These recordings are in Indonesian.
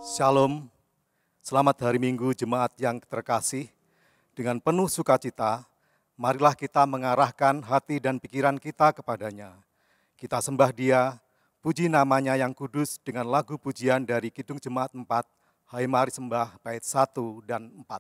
Shalom, selamat hari Minggu jemaat yang terkasih. Dengan penuh sukacita, marilah kita mengarahkan hati dan pikiran kita kepadanya. Kita sembah Dia, puji namanya yang kudus dengan lagu pujian dari Kidung Jemaat 4, Hai Mari Sembah, bait 1 dan 4.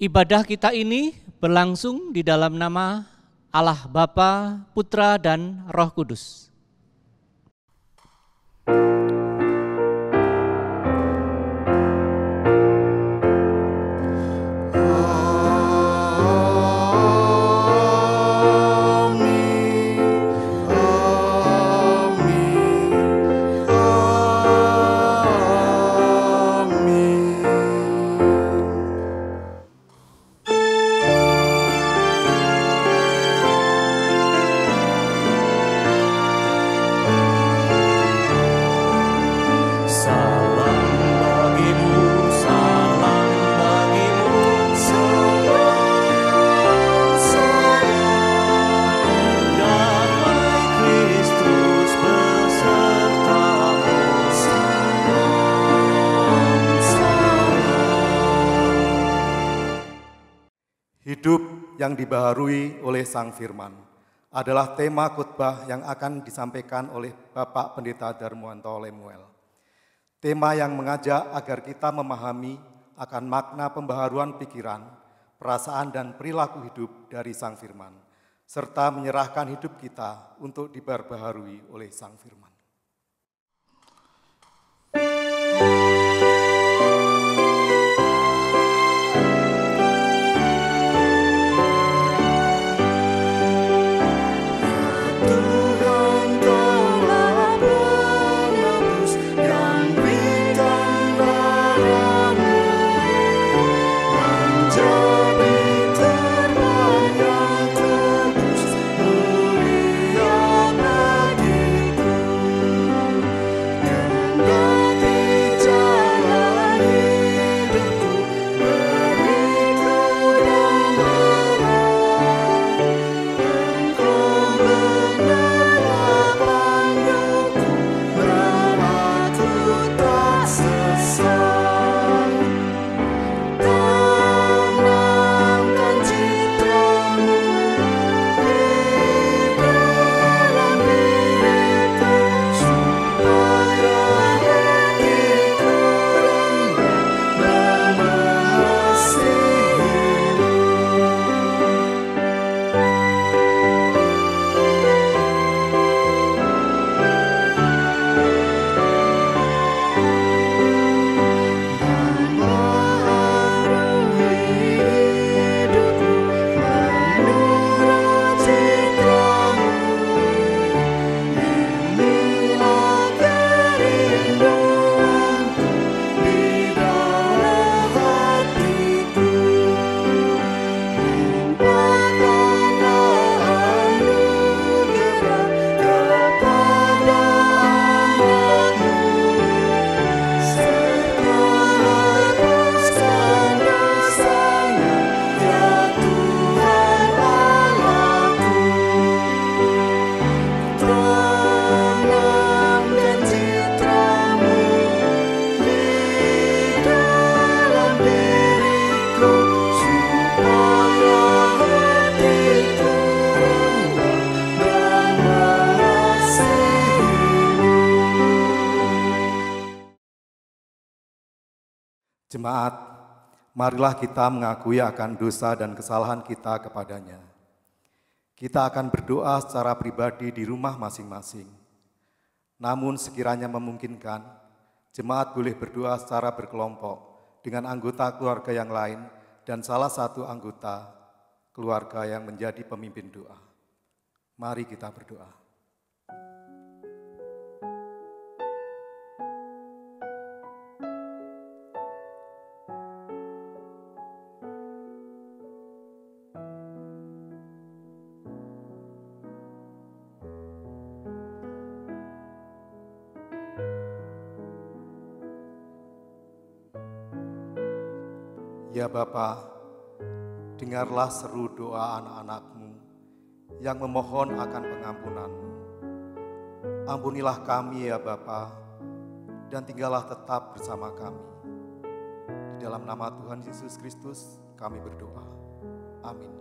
Ibadah kita ini berlangsung di dalam nama Allah Bapa, Putra, dan Roh Kudus. Hidup yang dibaharui oleh Sang Firman adalah tema khotbah yang akan disampaikan oleh Bapak Pendeta Darmuanto Lemuel. Tema yang mengajak agar kita memahami akan makna pembaharuan pikiran, perasaan dan perilaku hidup dari Sang Firman, serta menyerahkan hidup kita untuk diperbaharui oleh Sang Firman. Jemaat, marilah kita mengakui akan dosa dan kesalahan kita kepadanya. Kita akan berdoa secara pribadi di rumah masing-masing. Namun sekiranya memungkinkan, jemaat boleh berdoa secara berkelompok dengan anggota keluarga yang lain dan salah satu anggota keluarga yang menjadi pemimpin doa. Mari kita berdoa. Ya Bapa, dengarlah seru doa anak-anak-Mu yang memohon akan pengampunan-Mu. Ampunilah kami ya Bapa, dan tinggallah tetap bersama kami. Di dalam nama Tuhan Yesus Kristus kami berdoa. Amin.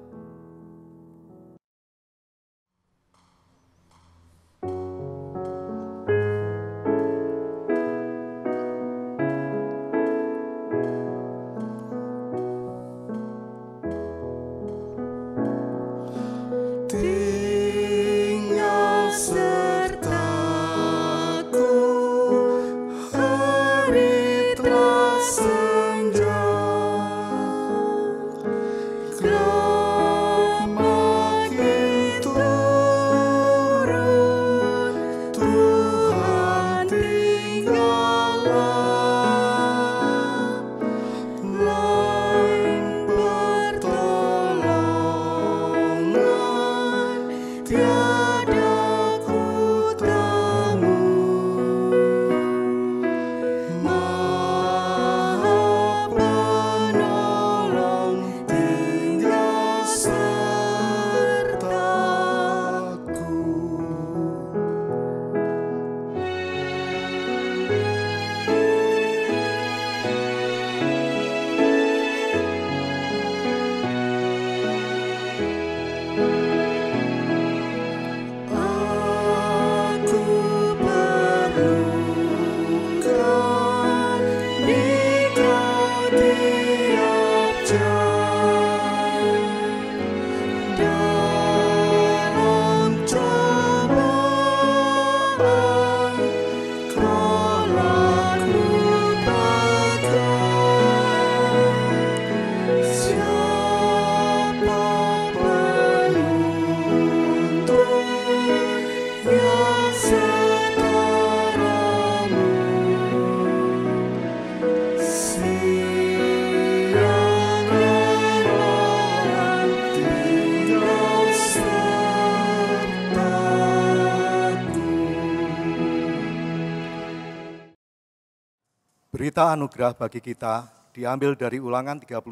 Berita anugerah bagi kita diambil dari Ulangan 31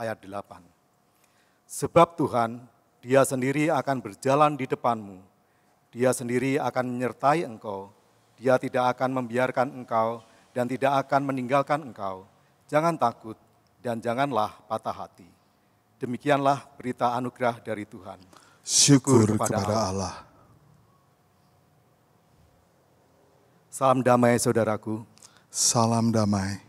ayat 8. Sebab Tuhan, Dia sendiri akan berjalan di depanmu. Dia sendiri akan menyertai engkau. Dia tidak akan membiarkan engkau dan tidak akan meninggalkan engkau. Jangan takut dan janganlah patah hati. Demikianlah berita anugerah dari Tuhan. Syukur kepada Allah. Salam damai saudaraku. Salam damai.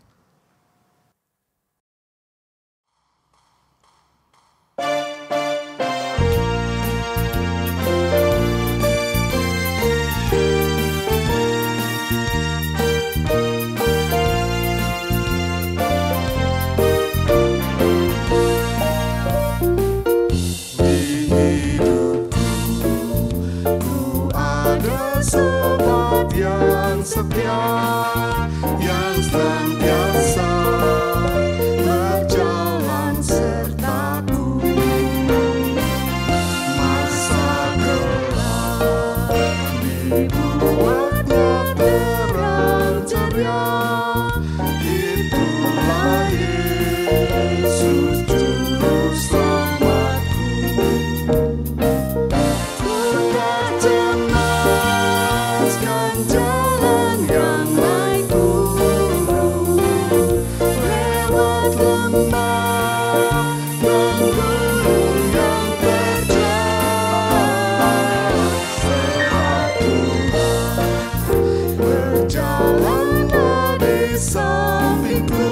Setia yang senantiasa berjalan sertaku, masa gelap dibuatnya terang ceria. Itulah Yesus juru selamatku. Ku tak cemaskan jalan yang naik turun, lewat lembah dan gunung yang terjal. Sebab Tuhan berjalan di sampingku.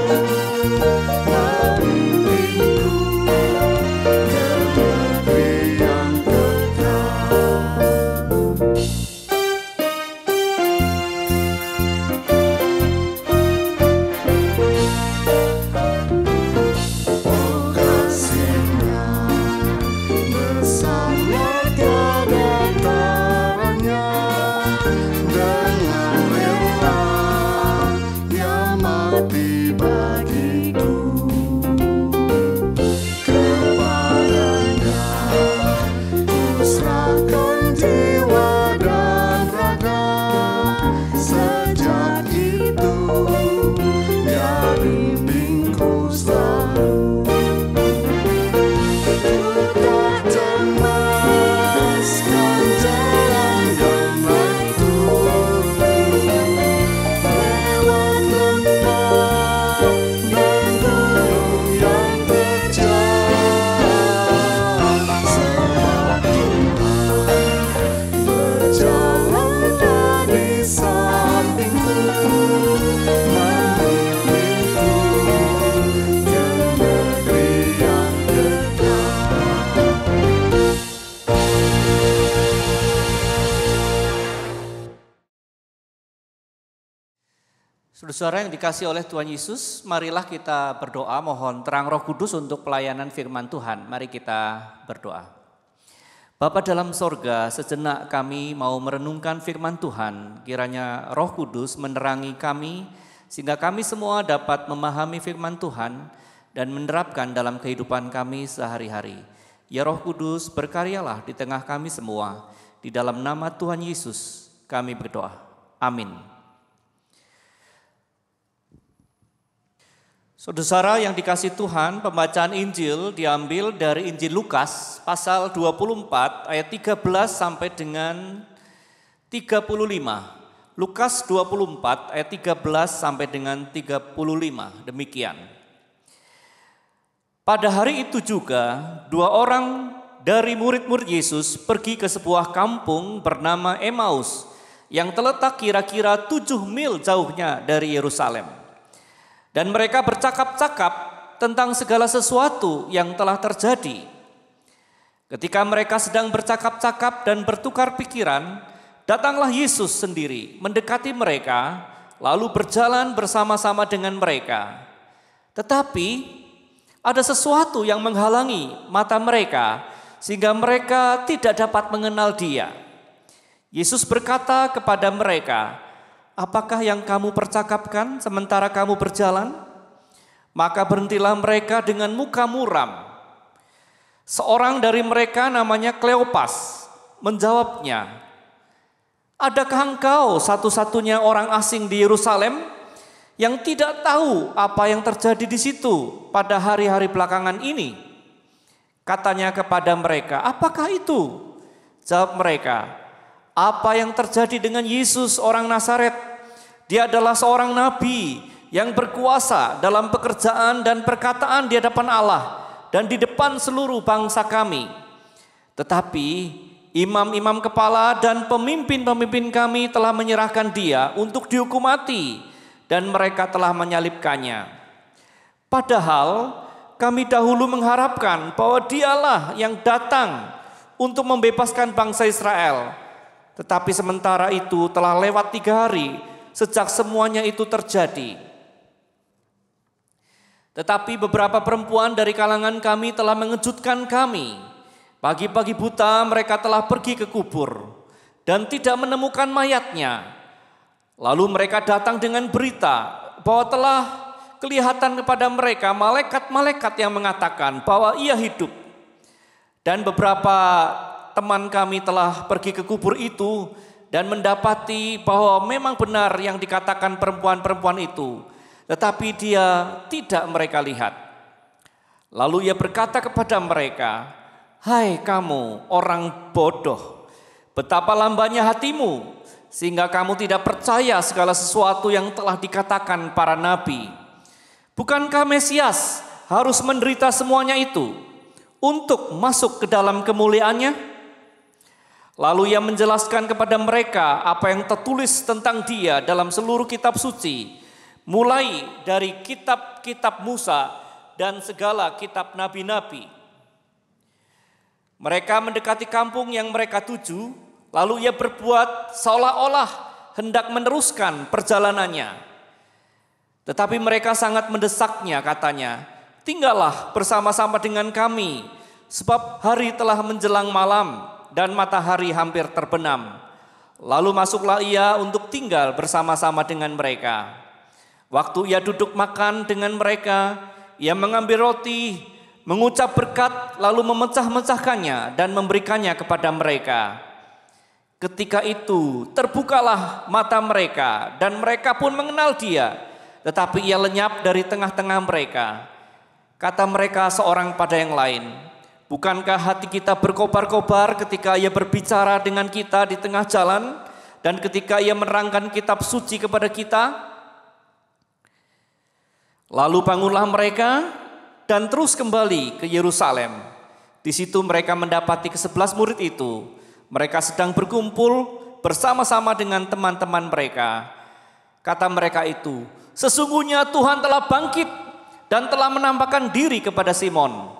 Saudara yang dikasihi oleh Tuhan Yesus, marilah kita berdoa mohon terang Roh Kudus untuk pelayanan firman Tuhan. Mari kita berdoa. Bapa dalam sorga, sejenak kami mau merenungkan firman Tuhan. Kiranya Roh Kudus menerangi kami, sehingga kami semua dapat memahami firman Tuhan dan menerapkan dalam kehidupan kami sehari-hari. Ya Roh Kudus, berkaryalah di tengah kami semua. Di dalam nama Tuhan Yesus kami berdoa. Amin. Saudara yang dikasihi Tuhan, pembacaan Injil diambil dari Injil Lukas pasal 24 ayat 13 sampai dengan 35. Lukas 24 ayat 13 sampai dengan 35. Demikian. Pada hari itu juga 2 orang dari murid-murid Yesus pergi ke sebuah kampung bernama Emmaus yang terletak kira-kira 7 mil jauhnya dari Yerusalem. Dan mereka bercakap-cakap tentang segala sesuatu yang telah terjadi. Ketika mereka sedang bercakap-cakap dan bertukar pikiran, datanglah Yesus sendiri mendekati mereka, lalu berjalan bersama-sama dengan mereka. Tetapi ada sesuatu yang menghalangi mata mereka, sehingga mereka tidak dapat mengenal Dia. Yesus berkata kepada mereka, "Apakah yang kamu percakapkan sementara kamu berjalan?" Maka berhentilah mereka dengan muka muram. Seorang dari mereka namanya Kleopas menjawabnya, "Adakah engkau satu-satunya orang asing di Yerusalem yang tidak tahu apa yang terjadi di situ pada hari-hari belakangan ini?" Katanya kepada mereka, "Apakah itu?" Jawab mereka, "Apa yang terjadi dengan Yesus orang Nazaret? Dia adalah seorang nabi yang berkuasa dalam pekerjaan dan perkataan di hadapan Allah dan di depan seluruh bangsa kami. Tetapi imam-imam kepala dan pemimpin-pemimpin kami telah menyerahkan Dia untuk dihukum mati dan mereka telah menyalibkannya. Padahal kami dahulu mengharapkan bahwa Dialah yang datang untuk membebaskan bangsa Israel. Tetapi sementara itu telah lewat 3 hari sejak semuanya itu terjadi. Tetapi beberapa perempuan dari kalangan kami telah mengejutkan kami. Pagi-pagi buta mereka telah pergi ke kubur dan tidak menemukan mayatnya. Lalu mereka datang dengan berita bahwa telah kelihatan kepada mereka malaikat-malaikat yang mengatakan bahwa Ia hidup. Dan beberapa teman kami telah pergi ke kubur itu dan mendapati bahwa memang benar yang dikatakan perempuan-perempuan itu, tetapi Dia tidak mereka lihat. Lalu Ia berkata kepada mereka, "Hai kamu orang bodoh, betapa lambannya hatimu, sehingga kamu tidak percaya segala sesuatu yang telah dikatakan para nabi. Bukankah Mesias harus menderita semuanya itu untuk masuk ke dalam kemuliaannya?" Lalu Ia menjelaskan kepada mereka apa yang tertulis tentang Dia dalam seluruh kitab suci, mulai dari kitab-kitab Musa dan segala kitab nabi-nabi. Mereka mendekati kampung yang mereka tuju, lalu Ia berbuat seolah-olah hendak meneruskan perjalanannya. Tetapi mereka sangat mendesaknya, katanya, "Tinggallah bersama-sama dengan kami, sebab hari telah menjelang malam dan matahari hampir terbenam." Lalu masuklah Ia untuk tinggal bersama-sama dengan mereka. Waktu Ia duduk makan dengan mereka, Ia mengambil roti, mengucap berkat, lalu memecah-mecahkannya dan memberikannya kepada mereka. Ketika itu terbukalah mata mereka dan mereka pun mengenal Dia, tetapi Ia lenyap dari tengah-tengah mereka. Kata mereka seorang pada yang lain, "Bukankah hati kita berkobar-kobar ketika Ia berbicara dengan kita di tengah jalan dan ketika Ia menerangkan kitab suci kepada kita?" Lalu bangunlah mereka dan terus kembali ke Yerusalem. Di situ mereka mendapati ke-11 murid itu. Mereka sedang berkumpul bersama-sama dengan teman-teman mereka. Kata mereka itu, "Sesungguhnya Tuhan telah bangkit dan telah menampakkan diri kepada Simon."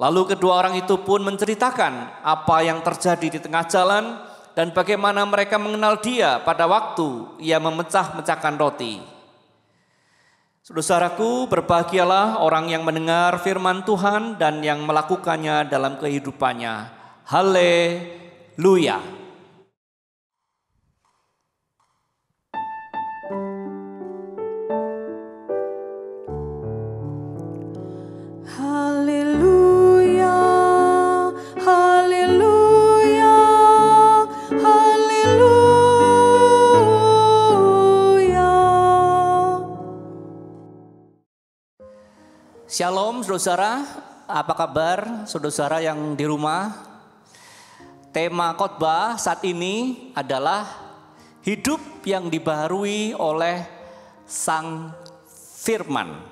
Lalu kedua orang itu pun menceritakan apa yang terjadi di tengah jalan dan bagaimana mereka mengenal Dia pada waktu Ia memecah-mecahkan roti. Saudaraku, berbahagialah orang yang mendengar firman Tuhan dan yang melakukannya dalam kehidupannya. Haleluya. Haleluya, haleluya, haleluya. Shalom saudara, apa kabar saudara yang di rumah? Tema khotbah saat ini adalah hidup yang dibaharui oleh Sang Firman.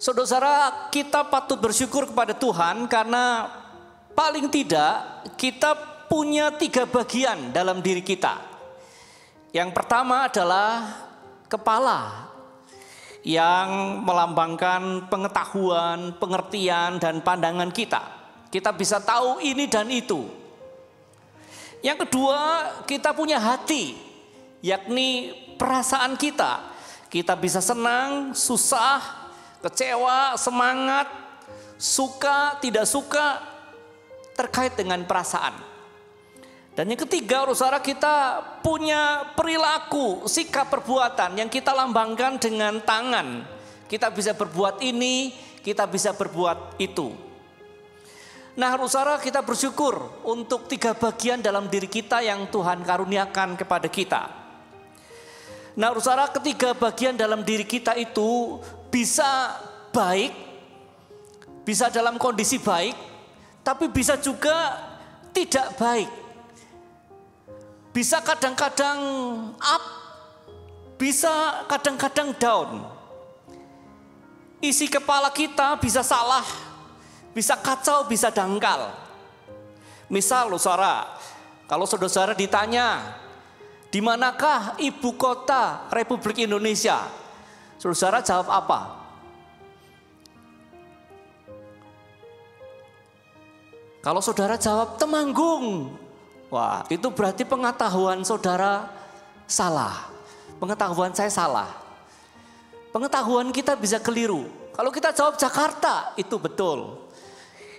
Saudara, kita patut bersyukur kepada Tuhan karena paling tidak kita punya 3 bagian dalam diri kita. Yang pertama adalah kepala yang melambangkan pengetahuan, pengertian, dan pandangan kita. Kita bisa tahu ini dan itu. Yang kedua, kita punya hati, yakni perasaan kita. Kita bisa senang, susah, kecewa, semangat, suka, tidak suka, terkait dengan perasaan. Dan yang ketiga, saudara, kita punya perilaku, sikap perbuatan yang kita lambangkan dengan tangan. Kita bisa berbuat ini, kita bisa berbuat itu. Nah, saudara, kita bersyukur untuk 3 bagian dalam diri kita yang Tuhan karuniakan kepada kita. Nah, saudara, ketiga bagian dalam diri kita itu bisa baik, bisa dalam kondisi baik, tapi bisa juga tidak baik. Bisa kadang-kadang up, bisa kadang-kadang down. Isi kepala kita bisa salah, bisa kacau, bisa dangkal. Misal, saudara, kalau saudara ditanya, di manakah ibu kota Republik Indonesia? Saudara jawab apa? Kalau saudara jawab Temanggung, wah, itu berarti pengetahuan saudara salah. Pengetahuan saya salah. Pengetahuan kita bisa keliru. Kalau kita jawab Jakarta, itu betul.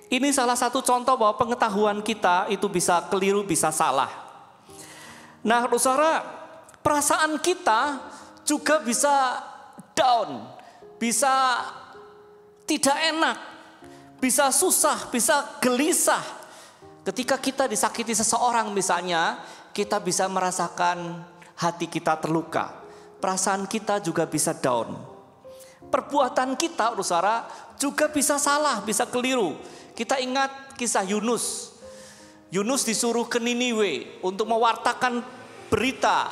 Ini salah satu contoh bahwa pengetahuan kita itu bisa keliru, bisa salah. Nah, saudara, perasaan kita juga bisa down, bisa tidak enak, bisa susah, bisa gelisah. Ketika kita disakiti seseorang misalnya, kita bisa merasakan hati kita terluka. Perasaan kita juga bisa down. Perbuatan kita, saudara, juga bisa salah, bisa keliru. Kita ingat kisah Yunus. Yunus disuruh ke Niniwe untuk mewartakan berita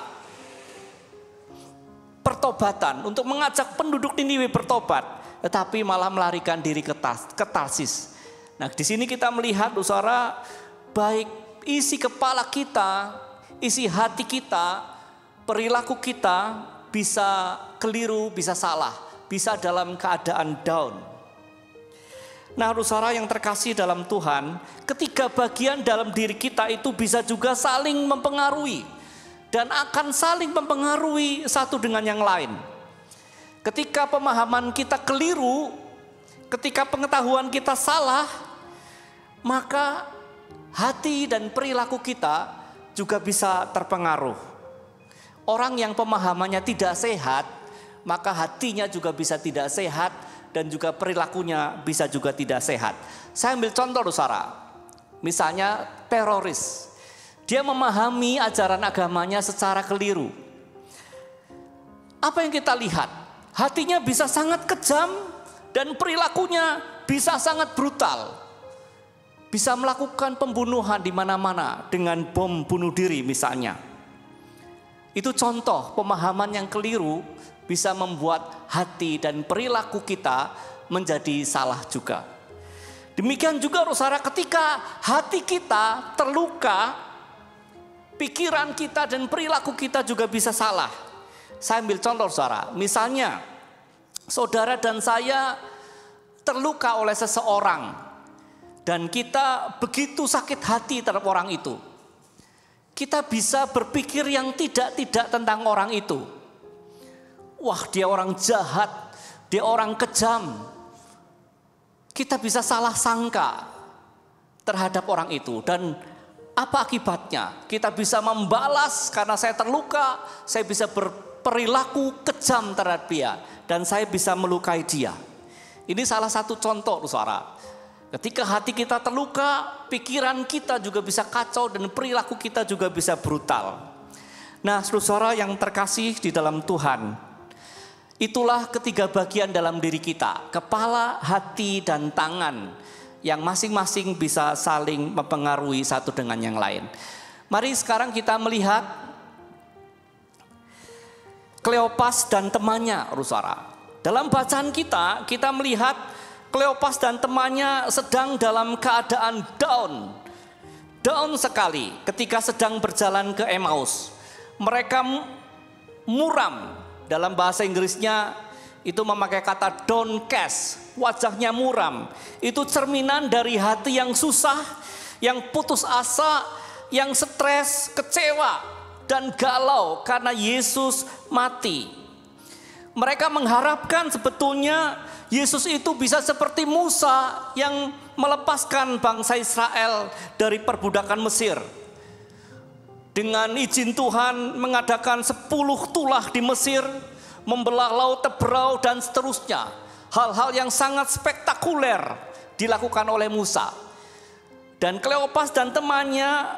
pertobatan, untuk mengajak penduduk Niniwe bertobat, tetapi malah melarikan diri ke Tarsis. Nah, di sini kita melihat, saudara, baik isi kepala kita, isi hati kita, perilaku kita bisa keliru, bisa salah, bisa dalam keadaan down. Nah, saudara yang terkasih dalam Tuhan, ketiga bagian dalam diri kita itu bisa juga saling mempengaruhi dan akan saling mempengaruhi satu dengan yang lain. Ketika pemahaman kita keliru, ketika pengetahuan kita salah, maka hati dan perilaku kita juga bisa terpengaruh. Orang yang pemahamannya tidak sehat, maka hatinya juga bisa tidak sehat dan juga perilakunya bisa juga tidak sehat. Saya ambil contoh, saudara. Misalnya teroris. Dia memahami ajaran agamanya secara keliru. Apa yang kita lihat? Hatinya bisa sangat kejam dan perilakunya bisa sangat brutal. Bisa melakukan pembunuhan di mana-mana dengan bom bunuh diri misalnya. Itu contoh pemahaman yang keliru bisa membuat hati dan perilaku kita menjadi salah juga. Demikian juga, saudara, ketika hati kita terluka, pikiran kita dan perilaku kita juga bisa salah. Saya ambil contoh, saudara. Misalnya, saudara dan saya terluka oleh seseorang dan kita begitu sakit hati terhadap orang itu. Kita bisa berpikir yang tidak-tidak tentang orang itu. wah dia orang jahat, dia orang kejam. Kita bisa salah sangka terhadap orang itu, dan apa akibatnya? Kita bisa membalas karena saya terluka, saya bisa berperilaku kejam terhadap dia, dan saya bisa melukai dia. Ini salah satu contoh, saudara. Ketika hati kita terluka, pikiran kita juga bisa kacau dan perilaku kita juga bisa brutal. Nah, saudara yang terkasih di dalam Tuhan, itulah ketiga bagian dalam diri kita, kepala, hati, dan tangan, yang masing-masing bisa saling mempengaruhi satu dengan yang lain. Mari sekarang kita melihat Kleopas dan temannya, saudara. Dalam bacaan kita melihat Kleopas dan temannya sedang dalam keadaan down sekali ketika sedang berjalan ke Emmaus. Mereka muram, dalam bahasa Inggrisnya itu memakai kata downcast, wajahnya muram. Itu cerminan dari hati yang susah, yang putus asa, yang stres, kecewa, dan galau karena Yesus mati. Mereka mengharapkan sebetulnya Yesus itu bisa seperti Musa yang melepaskan bangsa Israel dari perbudakan Mesir. Dengan izin Tuhan mengadakan 10 tulah di Mesir, membelah laut Tebrau dan seterusnya. Hal-hal yang sangat spektakuler dilakukan oleh Musa. Dan Kleopas dan temannya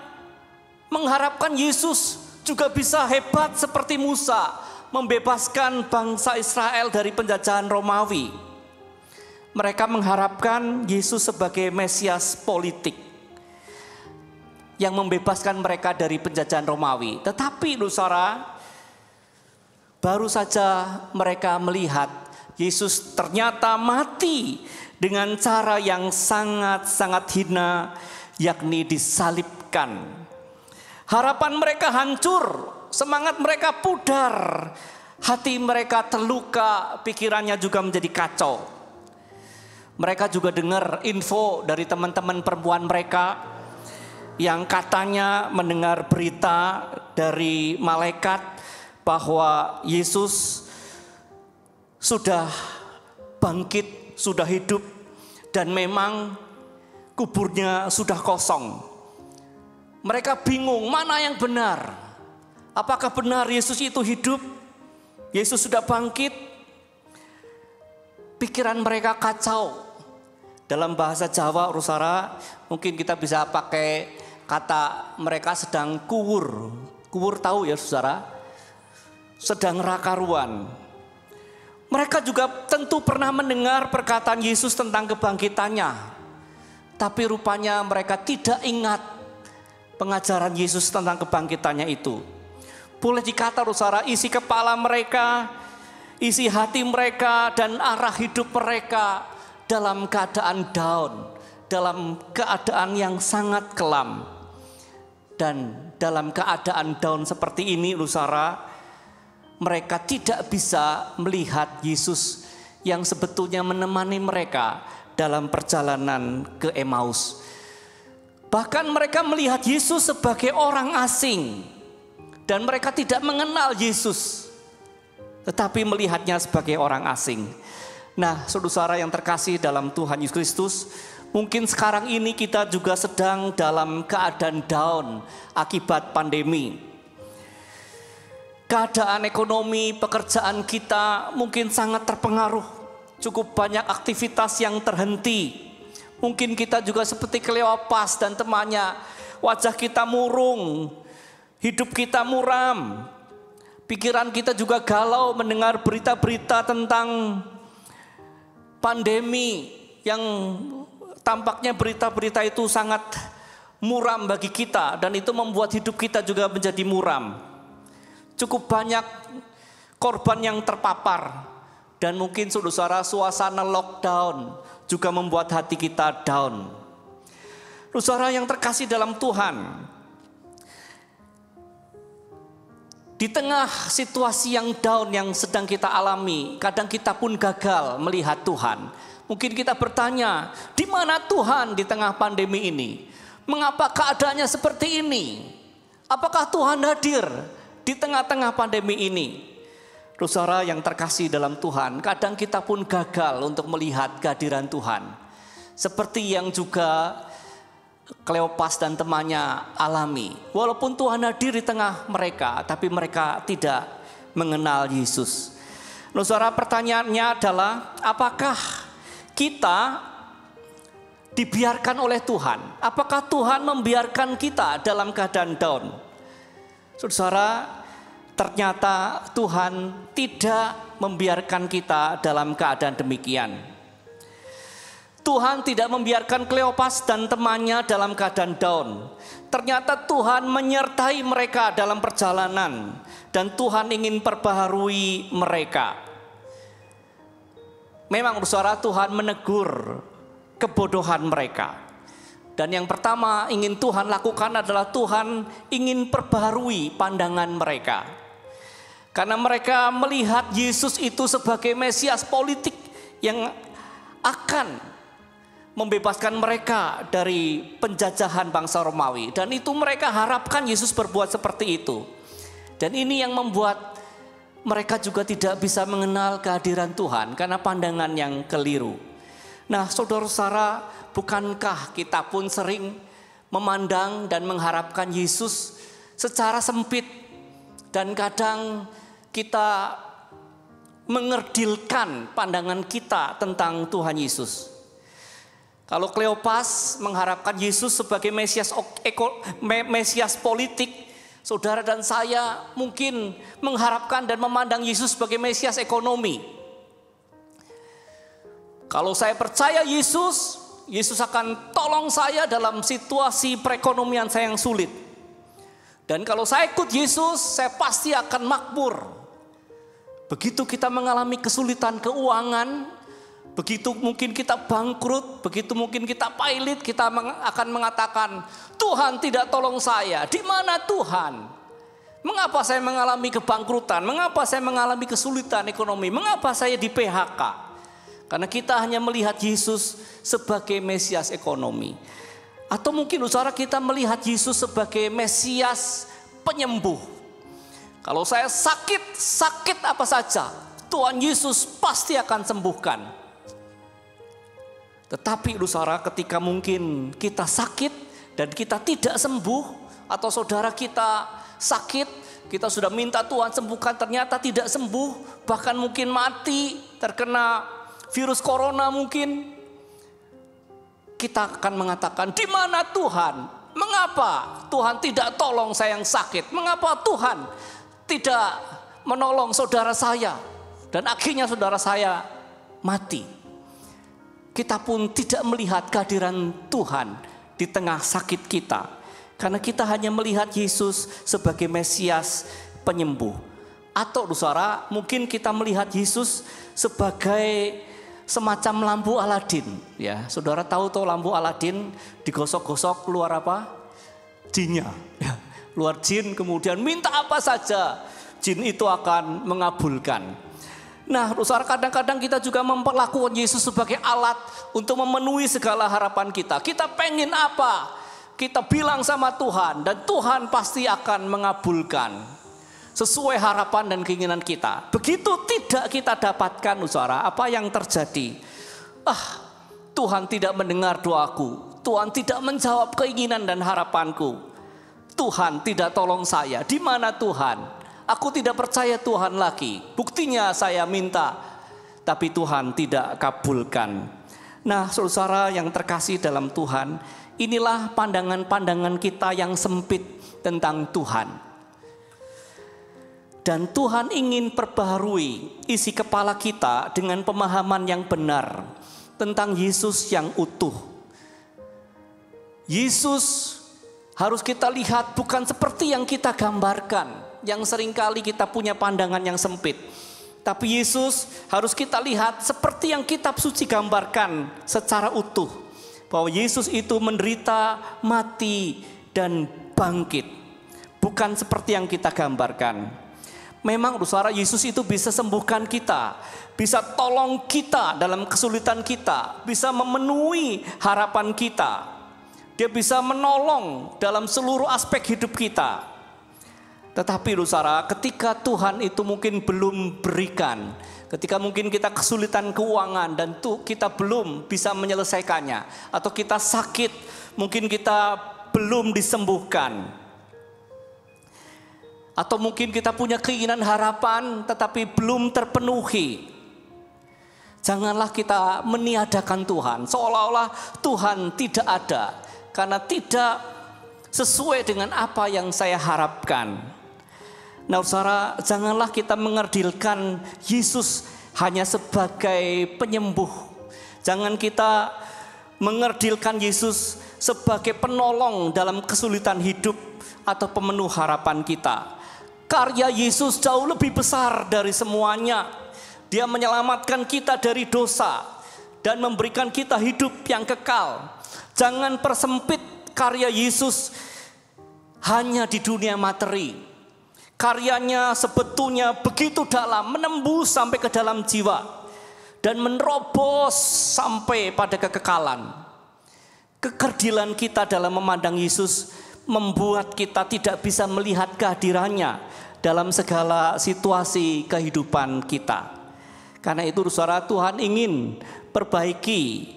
mengharapkan Yesus juga bisa hebat seperti Musa, membebaskan bangsa Israel dari penjajahan Romawi. Mereka mengharapkan Yesus sebagai Mesias politik yang membebaskan mereka dari penjajahan Romawi. Tetapi saudara, baru saja mereka melihat Yesus ternyata mati dengan cara yang sangat-sangat hina, yakni disalibkan. Harapan mereka hancur, semangat mereka pudar, hati mereka terluka, pikirannya juga menjadi kacau. Mereka juga dengar info dari teman-teman perempuan mereka yang katanya mendengar berita dari malaikat bahwa Yesus sudah bangkit, sudah hidup, dan memang kuburnya sudah kosong. Mereka bingung mana yang benar. Apakah benar Yesus itu hidup? Yesus sudah bangkit? Pikiran mereka kacau. Dalam bahasa Jawa, saudara, mungkin kita bisa pakai kata mereka sedang kuwur. Kuwur tahu ya saudara? Sedang rakaruan. Mereka juga tentu pernah mendengar perkataan Yesus tentang kebangkitannya. Tapi rupanya mereka tidak ingat pengajaran Yesus tentang kebangkitannya itu. Boleh dikata saudara, isi kepala mereka, isi hati mereka, dan arah hidup mereka dalam keadaan down, dalam keadaan yang sangat kelam. Dan dalam keadaan down seperti ini, saudara, mereka tidak bisa melihat Yesus yang sebetulnya menemani mereka dalam perjalanan ke Emmaus. Bahkan mereka melihat Yesus sebagai orang asing, dan mereka tidak mengenal Yesus, tetapi melihatnya sebagai orang asing. Nah, saudara yang terkasih dalam Tuhan Yesus Kristus, mungkin sekarang ini kita juga sedang dalam keadaan down akibat pandemi. Keadaan ekonomi, pekerjaan kita mungkin sangat terpengaruh. Cukup banyak aktivitas yang terhenti. Mungkin kita juga seperti Kleopas dan temannya, wajah kita murung, hidup kita muram. Pikiran kita juga galau mendengar berita-berita tentang pandemi yang tampaknya berita-berita itu sangat muram bagi kita, dan itu membuat hidup kita juga menjadi muram. Cukup banyak korban yang terpapar, dan mungkin saudara suasana lockdown juga membuat hati kita down. Saudara yang terkasih dalam Tuhan, di tengah situasi yang down yang sedang kita alami, kadang kita pun gagal melihat Tuhan. Mungkin kita bertanya, di mana Tuhan di tengah pandemi ini? Mengapa keadaannya seperti ini? Apakah Tuhan hadir di tengah-tengah pandemi ini? Saudara yang terkasih dalam Tuhan, kadang kita pun gagal untuk melihat kehadiran Tuhan. Seperti yang juga Kleopas dan temannya alami. Walaupun Tuhan hadir di tengah mereka, tapi mereka tidak mengenal Yesus. Saudara, pertanyaannya adalah, apakah kita dibiarkan oleh Tuhan? Apakah Tuhan membiarkan kita dalam keadaan down? Saudara, ternyata Tuhan tidak membiarkan kita dalam keadaan demikian. Tuhan tidak membiarkan Kleopas dan temannya dalam keadaan down. Ternyata Tuhan menyertai mereka dalam perjalanan, dan Tuhan ingin perbaharui mereka. Memang saudara, Tuhan menegur kebodohan mereka. Dan yang pertama ingin Tuhan lakukan adalah Tuhan ingin perbaharui pandangan mereka. Karena mereka melihat Yesus itu sebagai Mesias politik yang akan membebaskan mereka dari penjajahan bangsa Romawi. Dan itu mereka harapkan Yesus berbuat seperti itu. Dan ini yang membuat mereka juga tidak bisa mengenal kehadiran Tuhan karena pandangan yang keliru. Nah, saudara-saudara, bukankah kita pun sering memandang dan mengharapkan Yesus secara sempit, dan kadang kita mengerdilkan pandangan kita tentang Tuhan Yesus. Kalau Kleopas mengharapkan Yesus sebagai Mesias politik, saudara dan saya mungkin mengharapkan dan memandang Yesus sebagai Mesias ekonomi. Kalau saya percaya Yesus akan tolong saya dalam situasi perekonomian saya yang sulit. Dan kalau saya ikut Yesus, saya pasti akan makmur. Begitu kita mengalami kesulitan keuangan, begitu mungkin kita bangkrut, begitu mungkin kita pailit, kita akan mengatakan, Tuhan tidak tolong saya. Di mana Tuhan? Mengapa saya mengalami kebangkrutan? Mengapa saya mengalami kesulitan ekonomi? Mengapa saya di PHK? Karena kita hanya melihat Yesus sebagai Mesias ekonomi. Atau mungkin saudara, kita melihat Yesus sebagai Mesias penyembuh. Kalau saya sakit apa saja, Tuhan Yesus pasti akan sembuhkan. Tetapi saudara, ketika mungkin kita sakit dan kita tidak sembuh, atau saudara kita sakit, kita sudah minta Tuhan sembuhkan, ternyata tidak sembuh, bahkan mungkin mati, terkena virus corona mungkin, kita akan mengatakan, di mana Tuhan? Mengapa Tuhan tidak tolong saya yang sakit? Mengapa Tuhan tidak menolong saudara saya? Dan akhirnya saudara saya mati. Kita pun tidak melihat kehadiran Tuhan di tengah sakit kita. Karena kita hanya melihat Yesus sebagai Mesias penyembuh. Atau saudara, mungkin kita melihat Yesus sebagai semacam lampu Aladin. Ya, saudara tahu lampu Aladin digosok-gosok keluar apa? Jinnya. Ya, keluar jin, kemudian minta apa saja, jin itu akan mengabulkan. Nah, saudara, kadang-kadang kita juga memperlakukan Yesus sebagai alat untuk memenuhi segala harapan kita. Kita pengen apa? Kita bilang sama Tuhan, dan Tuhan pasti akan mengabulkan sesuai harapan dan keinginan kita. Begitu tidak kita dapatkan, saudara, apa yang terjadi? Tuhan tidak mendengar doaku. Tuhan tidak menjawab keinginan dan harapanku. Tuhan tidak tolong saya. Di mana Tuhan? Aku tidak percaya Tuhan lagi. Buktinya saya minta, tapi Tuhan tidak kabulkan. Nah, saudara yang terkasih dalam Tuhan, inilah pandangan-pandangan kita yang sempit tentang Tuhan. Dan Tuhan ingin perbaharui isi kepala kita dengan pemahaman yang benar tentang Yesus yang utuh. Yesus harus kita lihat bukan seperti yang kita gambarkan, yang seringkali kita punya pandangan yang sempit. Tapi Yesus harus kita lihat seperti yang kitab suci gambarkan secara utuh. Bahwa Yesus itu menderita, mati, dan bangkit. Bukan seperti yang kita gambarkan. Memang saudara, Yesus itu bisa sembuhkan kita. Bisa tolong kita dalam kesulitan kita. Bisa memenuhi harapan kita. Dia bisa menolong dalam seluruh aspek hidup kita. Tetapi saudara, ketika Tuhan itu mungkin belum berikan, ketika mungkin kita kesulitan keuangan dan kita belum bisa menyelesaikannya, atau kita sakit, mungkin kita belum disembuhkan, atau mungkin kita punya keinginan harapan tetapi belum terpenuhi, janganlah kita meniadakan Tuhan, seolah-olah Tuhan tidak ada, karena tidak sesuai dengan apa yang saya harapkan. Nah saudara, janganlah kita mengerdilkan Yesus hanya sebagai penyembuh. Jangan kita mengerdilkan Yesus sebagai penolong dalam kesulitan hidup atau pemenuh harapan kita. Karya Yesus jauh lebih besar dari semuanya. Dia menyelamatkan kita dari dosa dan memberikan kita hidup yang kekal. Jangan persempit karya Yesus hanya di dunia materi. Karyanya sebetulnya begitu dalam, menembus sampai ke dalam jiwa dan menerobos sampai pada kekekalan. Kekerdilan kita dalam memandang Yesus membuat kita tidak bisa melihat kehadirannya dalam segala situasi kehidupan kita. Karena itu saudara, Tuhan ingin perbaiki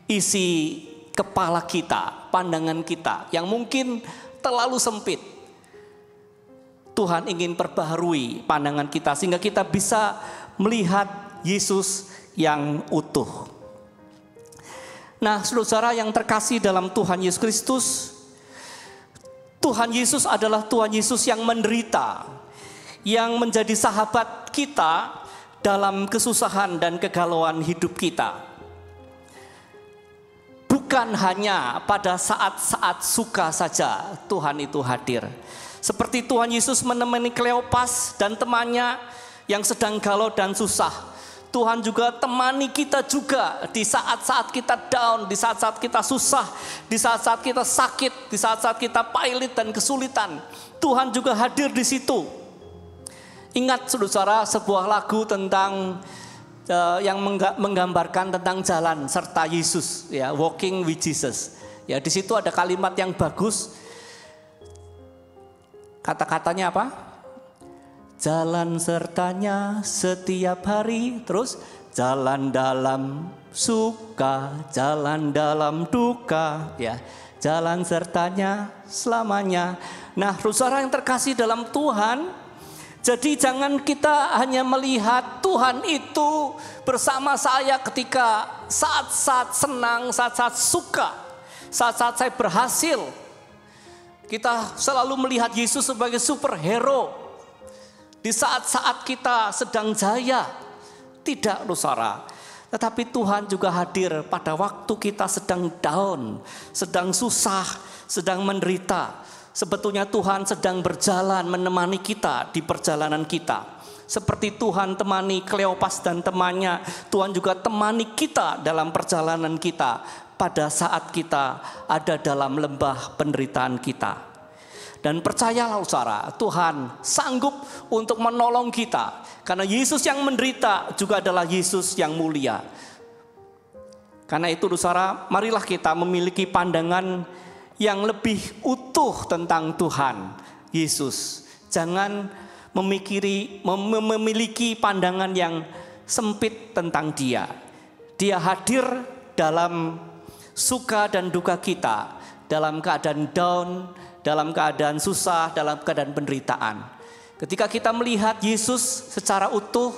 isi kepala kita, pandangan kita yang mungkin terlalu sempit. Tuhan ingin perbaharui pandangan kita sehingga kita bisa melihat Yesus yang utuh. Nah, saudara yang terkasih dalam Tuhan Yesus Kristus, Tuhan Yesus adalah Tuhan Yesus yang menderita, yang menjadi sahabat kita dalam kesusahan dan kegalauan hidup kita. Bukan hanya pada saat-saat suka saja Tuhan itu hadir. Seperti Tuhan Yesus menemani Kleopas dan temannya yang sedang galau dan susah, Tuhan juga temani kita juga di saat-saat kita down, di saat-saat kita susah, di saat-saat kita sakit, di saat-saat kita pailit dan kesulitan. Tuhan juga hadir di situ. Ingat saudara, sebuah lagu tentang yang menggambarkan tentang jalan serta Yesus, ya, Walking with Jesus. Ya, di situ ada kalimat yang bagus. Kata-katanya apa? Jalan sertanya setiap hari, terus jalan dalam suka, jalan dalam duka, ya. Jalan sertanya selamanya. Nah, saudara yang terkasih dalam Tuhan, jadi jangan kita hanya melihat Tuhan itu bersama saya ketika saat-saat senang, saat-saat suka, saat-saat saya berhasil. Kita selalu melihat Yesus sebagai superhero. Di saat-saat kita sedang jaya, tidak saudara. Tetapi Tuhan juga hadir pada waktu kita sedang down, sedang susah, sedang menderita. Sebetulnya Tuhan sedang berjalan menemani kita di perjalanan kita. Seperti Tuhan temani Kleopas dan temannya, Tuhan juga temani kita dalam perjalanan kita pada saat kita ada dalam lembah penderitaan kita. Dan percayalah saudara, Tuhan sanggup untuk menolong kita. Karena Yesus yang menderita juga adalah Yesus yang mulia. Karena itu saudara, marilah kita memiliki pandangan yang lebih utuh tentang Tuhan Yesus. Jangan memiliki pandangan yang sempit tentang Dia. Dia hadir dalam suka dan duka kita, dalam keadaan down, dalam keadaan susah, dalam keadaan penderitaan. Ketika kita melihat Yesus secara utuh,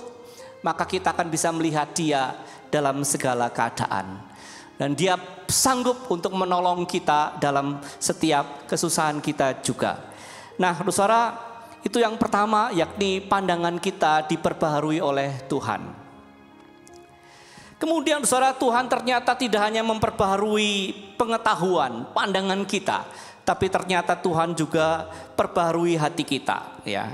maka kita akan bisa melihat Dia dalam segala keadaan. Dan Dia sanggup untuk menolong kita dalam setiap kesusahan kita juga. Nah, saudara, itu yang pertama, yakni pandangan kita diperbaharui oleh Tuhan. Kemudian saudara, Tuhan ternyata tidak hanya memperbaharui pengetahuan, pandangan kita, tapi ternyata Tuhan juga perbaharui hati kita, ya.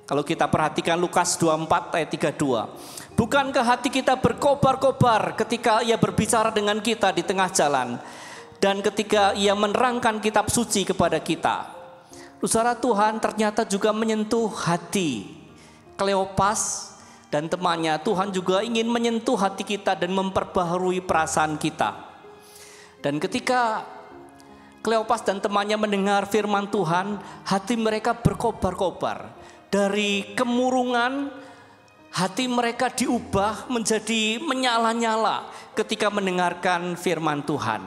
Kalau kita perhatikan Lukas 24 ayat 32. Bukankah hati kita berkobar-kobar ketika Ia berbicara dengan kita di tengah jalan, dan ketika Ia menerangkan kitab suci kepada kita? Saudara, Tuhan ternyata juga menyentuh hati Kleopas dan temannya. Tuhan juga ingin menyentuh hati kita dan memperbaharui perasaan kita. Dan ketika Kleopas dan temannya mendengar firman Tuhan, hati mereka berkobar-kobar. Dari kemurungan, hati mereka diubah menjadi menyala-nyala ketika mendengarkan firman Tuhan.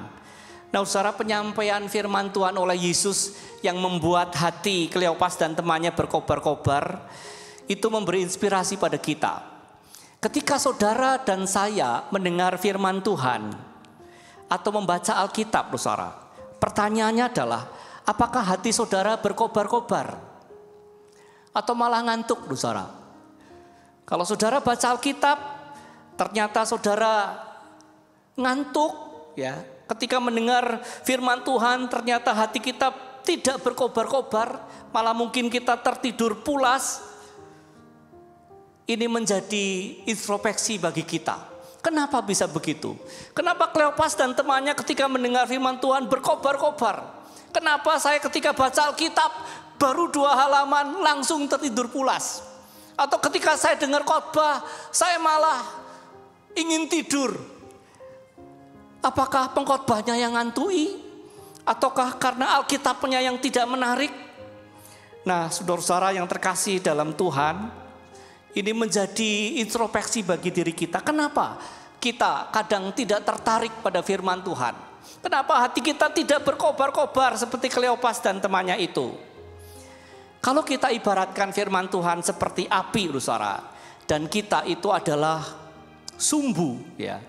Nah, saudara, penyampaian firman Tuhan oleh Yesus yang membuat hati Kleopas dan temannya berkobar-kobar, itu memberi inspirasi pada kita. Ketika saudara dan saya mendengar firman Tuhan atau membaca Alkitab, saudara, pertanyaannya adalah, apakah hati saudara berkobar-kobar atau malah ngantuk, saudara? Kalau saudara baca Alkitab, ternyata saudara ngantuk, ya. Ketika mendengar firman Tuhan, ternyata hati kita tidak berkobar-kobar, malah mungkin kita tertidur pulas. Ini menjadi introspeksi bagi kita. Kenapa bisa begitu? Kenapa Kleopas dan temannya ketika mendengar firman Tuhan berkobar-kobar? Kenapa saya ketika baca Alkitab baru 2 halaman langsung tertidur pulas? Atau ketika saya dengar khotbah, saya malah ingin tidur? Apakah pengkhotbahnya yang ngantui? Ataukah karena Alkitabnya yang tidak menarik? Nah, saudara-saudara yang terkasih dalam Tuhan, ini menjadi introspeksi bagi diri kita. Kenapa kita kadang tidak tertarik pada firman Tuhan? Kenapa hati kita tidak berkobar-kobar seperti Kleopas dan temannya itu? Kalau kita ibaratkan firman Tuhan seperti api, saudara, dan kita itu adalah sumbu, ya,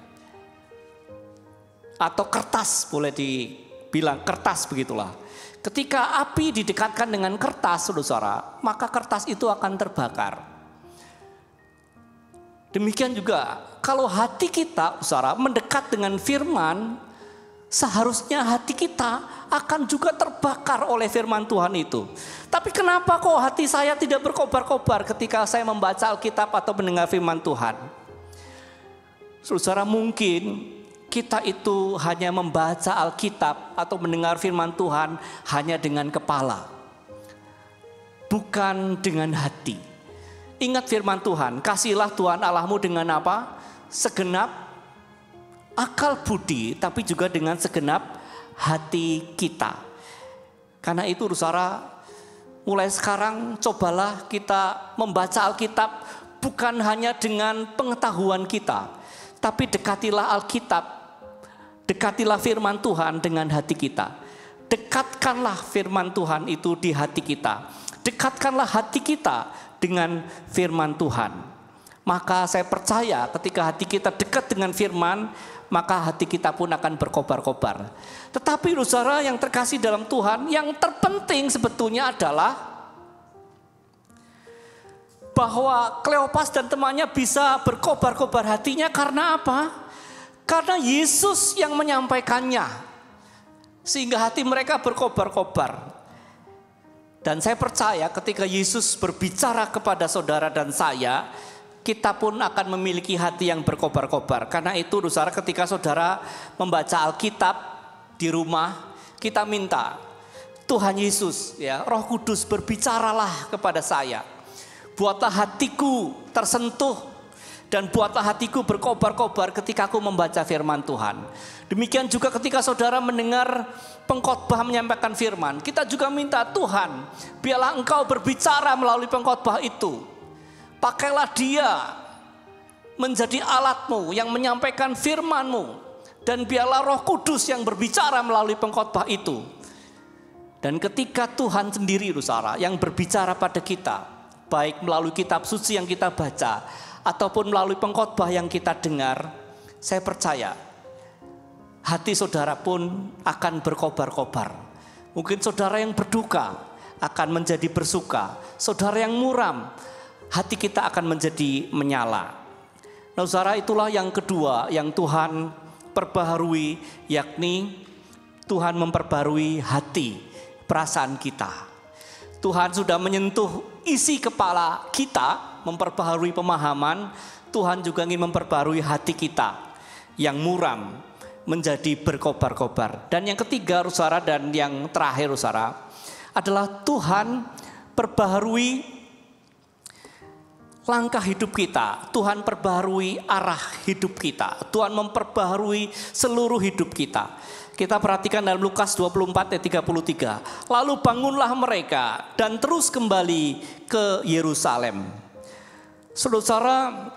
atau kertas, boleh dibilang kertas begitulah. Ketika api didekatkan dengan kertas, saudara, maka kertas itu akan terbakar. Demikian juga kalau hati kita, saudara, mendekat dengan firman, seharusnya hati kita akan juga terbakar oleh firman Tuhan itu. Tapi kenapa kok hati saya tidak berkobar-kobar ketika saya membaca Alkitab atau mendengar firman Tuhan? Saudara, mungkin kita itu hanya membaca Alkitab atau mendengar firman Tuhan hanya dengan kepala, bukan dengan hati. Ingat firman Tuhan, kasihlah Tuhan Allahmu dengan apa? Segenap akal budi, tapi juga dengan segenap hati kita. Karena itu, saudara, mulai sekarang cobalah kita membaca Alkitab bukan hanya dengan pengetahuan kita, tapi dekatilah Alkitab, dekatilah firman Tuhan dengan hati kita. Dekatkanlah firman Tuhan itu di hati kita. Dekatkanlah hati kita dengan firman Tuhan. Maka saya percaya ketika hati kita dekat dengan firman, maka hati kita pun akan berkobar-kobar. Tetapi saudara yang terkasih dalam Tuhan, yang terpenting sebetulnya adalah bahwa Kleopas dan temannya bisa berkobar-kobar hatinya karena apa? Karena Yesus yang menyampaikannya, sehingga hati mereka berkobar-kobar. Dan saya percaya ketika Yesus berbicara kepada saudara dan saya, kita pun akan memiliki hati yang berkobar-kobar. Karena itu, saudara, ketika saudara membaca Alkitab di rumah, kita minta Tuhan Yesus, ya, Roh Kudus, berbicaralah kepada saya. Buatlah hatiku tersentuh dan buatlah hatiku berkobar-kobar ketika aku membaca firman Tuhan. Demikian juga ketika saudara mendengar pengkhotbah menyampaikan firman, kita juga minta Tuhan, biarlah Engkau berbicara melalui pengkhotbah itu. Pakailah dia menjadi alatmu yang menyampaikan firman-Mu, dan biarlah Roh Kudus yang berbicara melalui pengkhotbah itu. Dan ketika Tuhan sendiri, saudara, yang berbicara pada kita, baik melalui kitab suci yang kita baca ataupun melalui pengkhotbah yang kita dengar, saya percaya hati saudara pun akan berkobar-kobar. Mungkin saudara yang berduka akan menjadi bersuka, saudara yang muram, hati kita akan menjadi menyala. Nah, saudara, itulah yang kedua yang Tuhan perbaharui, yakni Tuhan memperbarui hati, perasaan kita. Tuhan sudah menyentuh isi kepala kita, memperbaharui pemahaman. Tuhan juga ingin memperbarui hati kita yang muram menjadi berkobar-kobar. Dan yang ketiga, saudara, dan yang terakhir, saudara, adalah Tuhan perbaharui langkah hidup kita. Tuhan perbaharui arah hidup kita. Tuhan memperbaharui seluruh hidup kita. Kita perhatikan dalam Lukas 24 ayat 33. Lalu bangunlah mereka dan terus kembali ke Yerusalem. Saudara,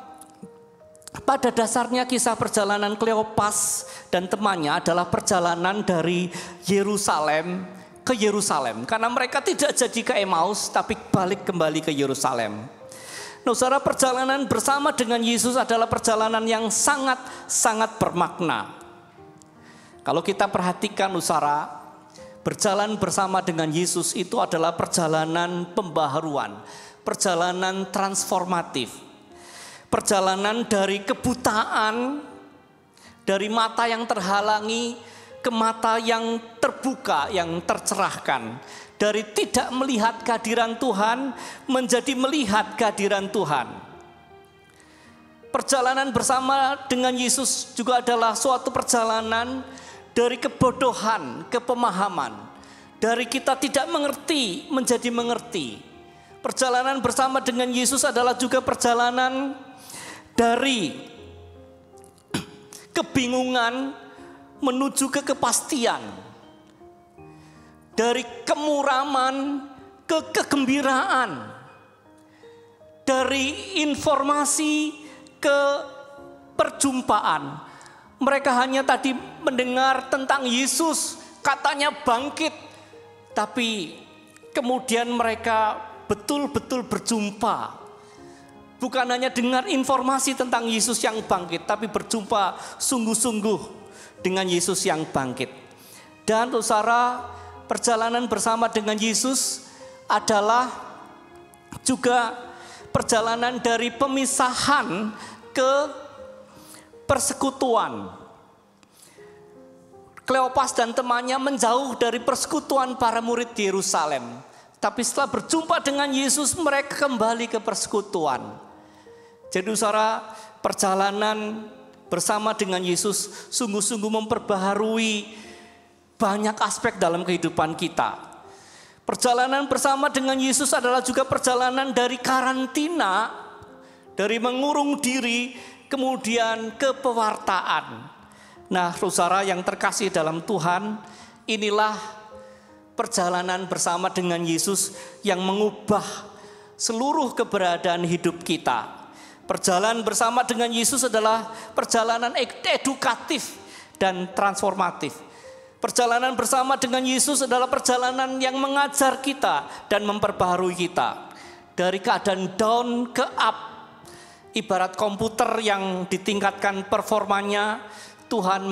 pada dasarnya kisah perjalanan Kleopas dan temannya adalah perjalanan dari Yerusalem ke Yerusalem. Karena mereka tidak jadi ke Emmaus tapi balik kembali ke Yerusalem. Nah, saudara, perjalanan bersama dengan Yesus adalah perjalanan yang sangat bermakna. Kalau kita perhatikan, saudara, berjalan bersama dengan Yesus itu adalah perjalanan pembaharuan, perjalanan transformatif. Perjalanan dari kebutaan, dari mata yang terhalangi ke mata yang terbuka, yang tercerahkan. Dari tidak melihat kehadiran Tuhan menjadi melihat kehadiran Tuhan. Perjalanan bersama dengan Yesus juga adalah suatu perjalanan dari kebodohan ke pemahaman. Dari kita tidak mengerti menjadi mengerti. Perjalanan bersama dengan Yesus adalah juga perjalanan dari kebingungan menuju ke kepastian. Dari kemuraman ke kegembiraan. Dari informasi ke perjumpaan. Mereka hanya tadi mendengar tentang Yesus, katanya bangkit. Tapi kemudian mereka betul-betul berjumpa. Bukan hanya dengar informasi tentang Yesus yang bangkit, tapi berjumpa sungguh-sungguh dengan Yesus yang bangkit. Dan saudara, perjalanan bersama dengan Yesus adalah juga perjalanan dari pemisahan ke persekutuan. Kleopas dan temannya menjauh dari persekutuan para murid di Yerusalem. Tapi setelah berjumpa dengan Yesus, mereka kembali ke persekutuan. Jadi saudara, perjalanan bersama dengan Yesus sungguh-sungguh memperbaharui banyak aspek dalam kehidupan kita. Perjalanan bersama dengan Yesus adalah juga perjalanan dari karantina, dari mengurung diri, kemudian ke pewartaan. Nah, saudara yang terkasih dalam Tuhan, inilah perjalanan bersama dengan Yesus yang mengubah seluruh keberadaan hidup kita. Perjalanan bersama dengan Yesus adalah perjalanan edukatif dan transformatif. Perjalanan bersama dengan Yesus adalah perjalanan yang mengajar kita dan memperbaharui kita. Dari keadaan down ke up. Ibarat komputer yang ditingkatkan performanya, Tuhan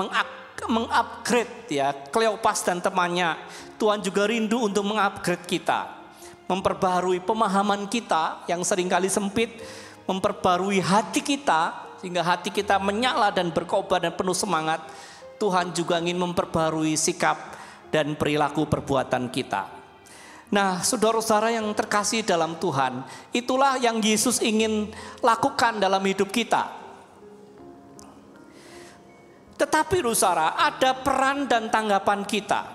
mengupgrade ya Kleopas dan temannya. Tuhan juga rindu untuk mengupgrade kita. Memperbaharui pemahaman kita yang seringkali sempit. Memperbarui hati kita sehingga hati kita menyala dan berkobar dan penuh semangat. Tuhan juga ingin memperbarui sikap dan perilaku perbuatan kita. Nah, saudara-saudara yang terkasih dalam Tuhan, itulah yang Yesus ingin lakukan dalam hidup kita. Tetapi saudara, ada peran dan tanggapan kita.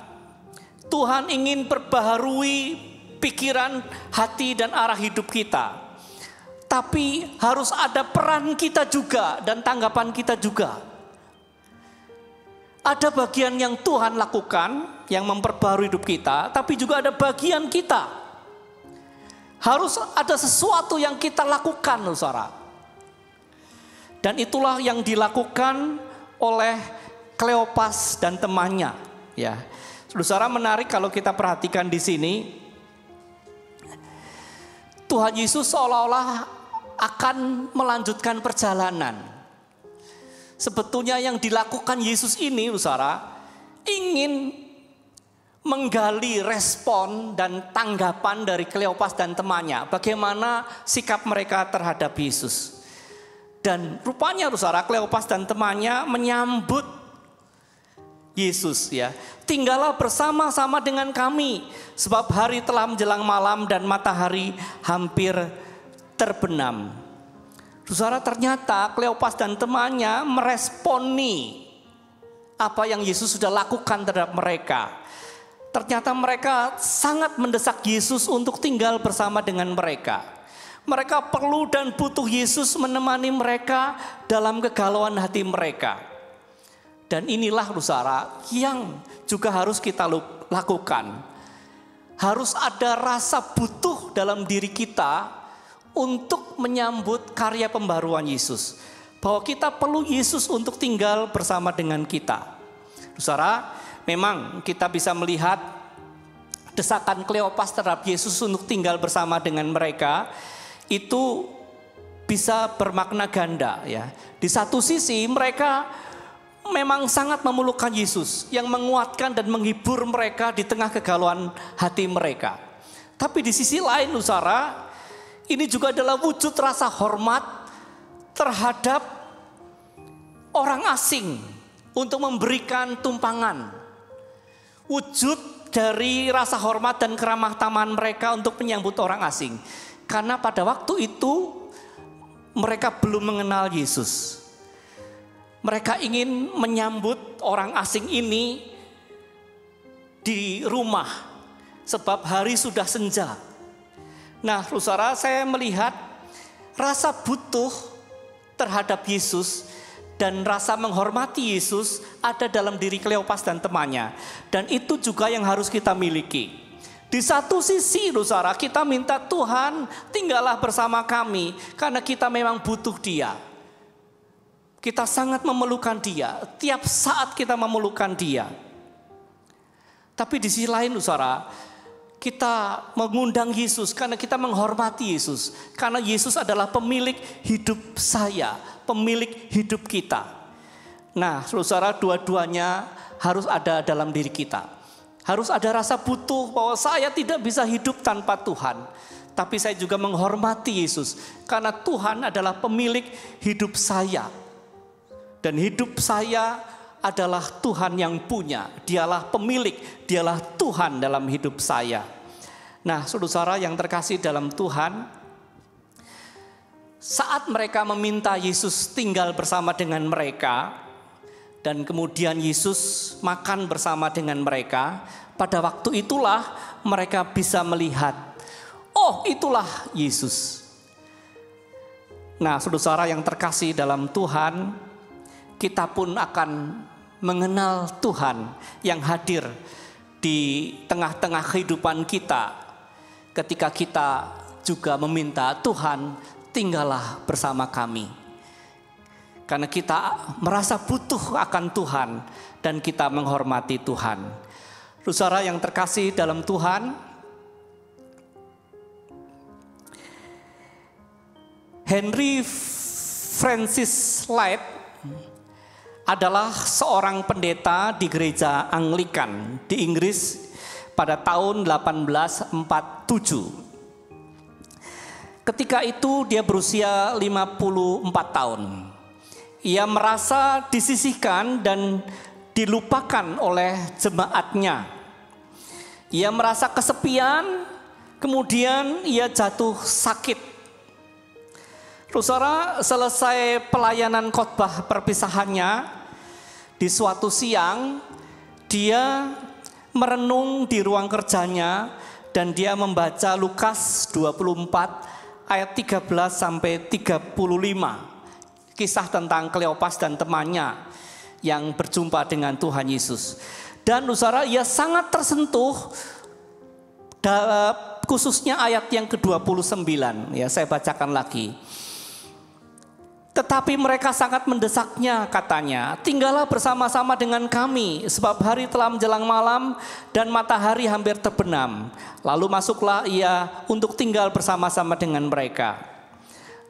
Tuhan ingin perbaharui pikiran, hati dan arah hidup kita. Tapi harus ada peran kita juga dan tanggapan kita juga. Ada bagian yang Tuhan lakukan yang memperbaharui hidup kita, tapi juga ada bagian kita. Harus ada sesuatu yang kita lakukan, saudara. Dan itulah yang dilakukan oleh Kleopas dan temannya, ya. Saudara, menarik kalau kita perhatikan di sini. Tuhan Yesus seolah-olah akan melanjutkan perjalanan. Sebetulnya yang dilakukan Yesus ini, saudara, ingin menggali respon dan tanggapan dari Kleopas dan temannya. Bagaimana sikap mereka terhadap Yesus. Dan rupanya, saudara, Kleopas dan temannya menyambut Yesus, ya. Tinggallah bersama-sama dengan kami, sebab hari telah menjelang malam dan matahari hampir terbenam. Saudara, ternyata Kleopas dan temannya meresponi apa yang Yesus sudah lakukan terhadap mereka. Ternyata mereka sangat mendesak Yesus untuk tinggal bersama dengan mereka. Mereka perlu dan butuh Yesus menemani mereka dalam kegalauan hati mereka. Dan inilah saudara yang juga harus kita lakukan. Harus ada rasa butuh dalam diri kita untuk menyambut karya pembaruan Yesus. Bahwa kita perlu Yesus untuk tinggal bersama dengan kita. Saudara, memang kita bisa melihat desakan Kleopas terhadap Yesus untuk tinggal bersama dengan mereka itu bisa bermakna ganda ya. Di satu sisi mereka memang sangat memerlukan Yesus yang menguatkan dan menghibur mereka di tengah kegalauan hati mereka. Tapi di sisi lain saudara, ini juga adalah wujud rasa hormat terhadap orang asing untuk memberikan tumpangan. Wujud dari rasa hormat dan keramah tamahan mereka untuk menyambut orang asing. Karena pada waktu itu mereka belum mengenal Yesus. Mereka ingin menyambut orang asing ini di rumah sebab hari sudah senja. Nah, saudara, saya melihat rasa butuh terhadap Yesus dan rasa menghormati Yesus ada dalam diri Kleopas dan temannya. Dan itu juga yang harus kita miliki. Di satu sisi, saudara, kita minta Tuhan tinggallah bersama kami karena kita memang butuh Dia. Kita sangat memerlukan Dia. Tiap saat kita memerlukan Dia. Tapi di sisi lain, saudara, kita mengundang Yesus karena kita menghormati Yesus. Karena Yesus adalah pemilik hidup saya, pemilik hidup kita. Nah, saudara, dua-duanya harus ada dalam diri kita. Harus ada rasa butuh bahwa saya tidak bisa hidup tanpa Tuhan. Tapi saya juga menghormati Yesus karena Tuhan adalah pemilik hidup saya. Dan hidup saya adalah Tuhan yang punya. Dialah pemilik, dialah Tuhan dalam hidup saya. Nah, saudara yang terkasih dalam Tuhan, saat mereka meminta Yesus tinggal bersama dengan mereka, dan kemudian Yesus makan bersama dengan mereka, pada waktu itulah mereka bisa melihat, oh itulah Yesus. Nah, saudara yang terkasih dalam Tuhan, kita pun akan mengenal Tuhan yang hadir di tengah-tengah kehidupan kita ketika kita juga meminta Tuhan tinggallah bersama kami. Karena kita merasa butuh akan Tuhan dan kita menghormati Tuhan. Saudara yang terkasih dalam Tuhan, Henry Francis Lyte adalah seorang pendeta di gereja Anglikan di Inggris pada tahun 1847. Ketika itu dia berusia 54 tahun. Ia merasa disisihkan dan dilupakan oleh jemaatnya. Ia merasa kesepian, kemudian ia jatuh sakit. Saudara, selesai pelayanan khotbah perpisahannya, di suatu siang dia merenung di ruang kerjanya dan dia membaca Lukas 24 ayat 13 sampai 35. Kisah tentang Kleopas dan temannya yang berjumpa dengan Tuhan Yesus. Dan saudara, ia sangat tersentuh khususnya ayat yang ke-29. Ya, saya bacakan lagi. Tetapi mereka sangat mendesaknya, katanya, tinggallah bersama-sama dengan kami, sebab hari telah menjelang malam dan matahari hampir terbenam. Lalu masuklah ia untuk tinggal bersama-sama dengan mereka.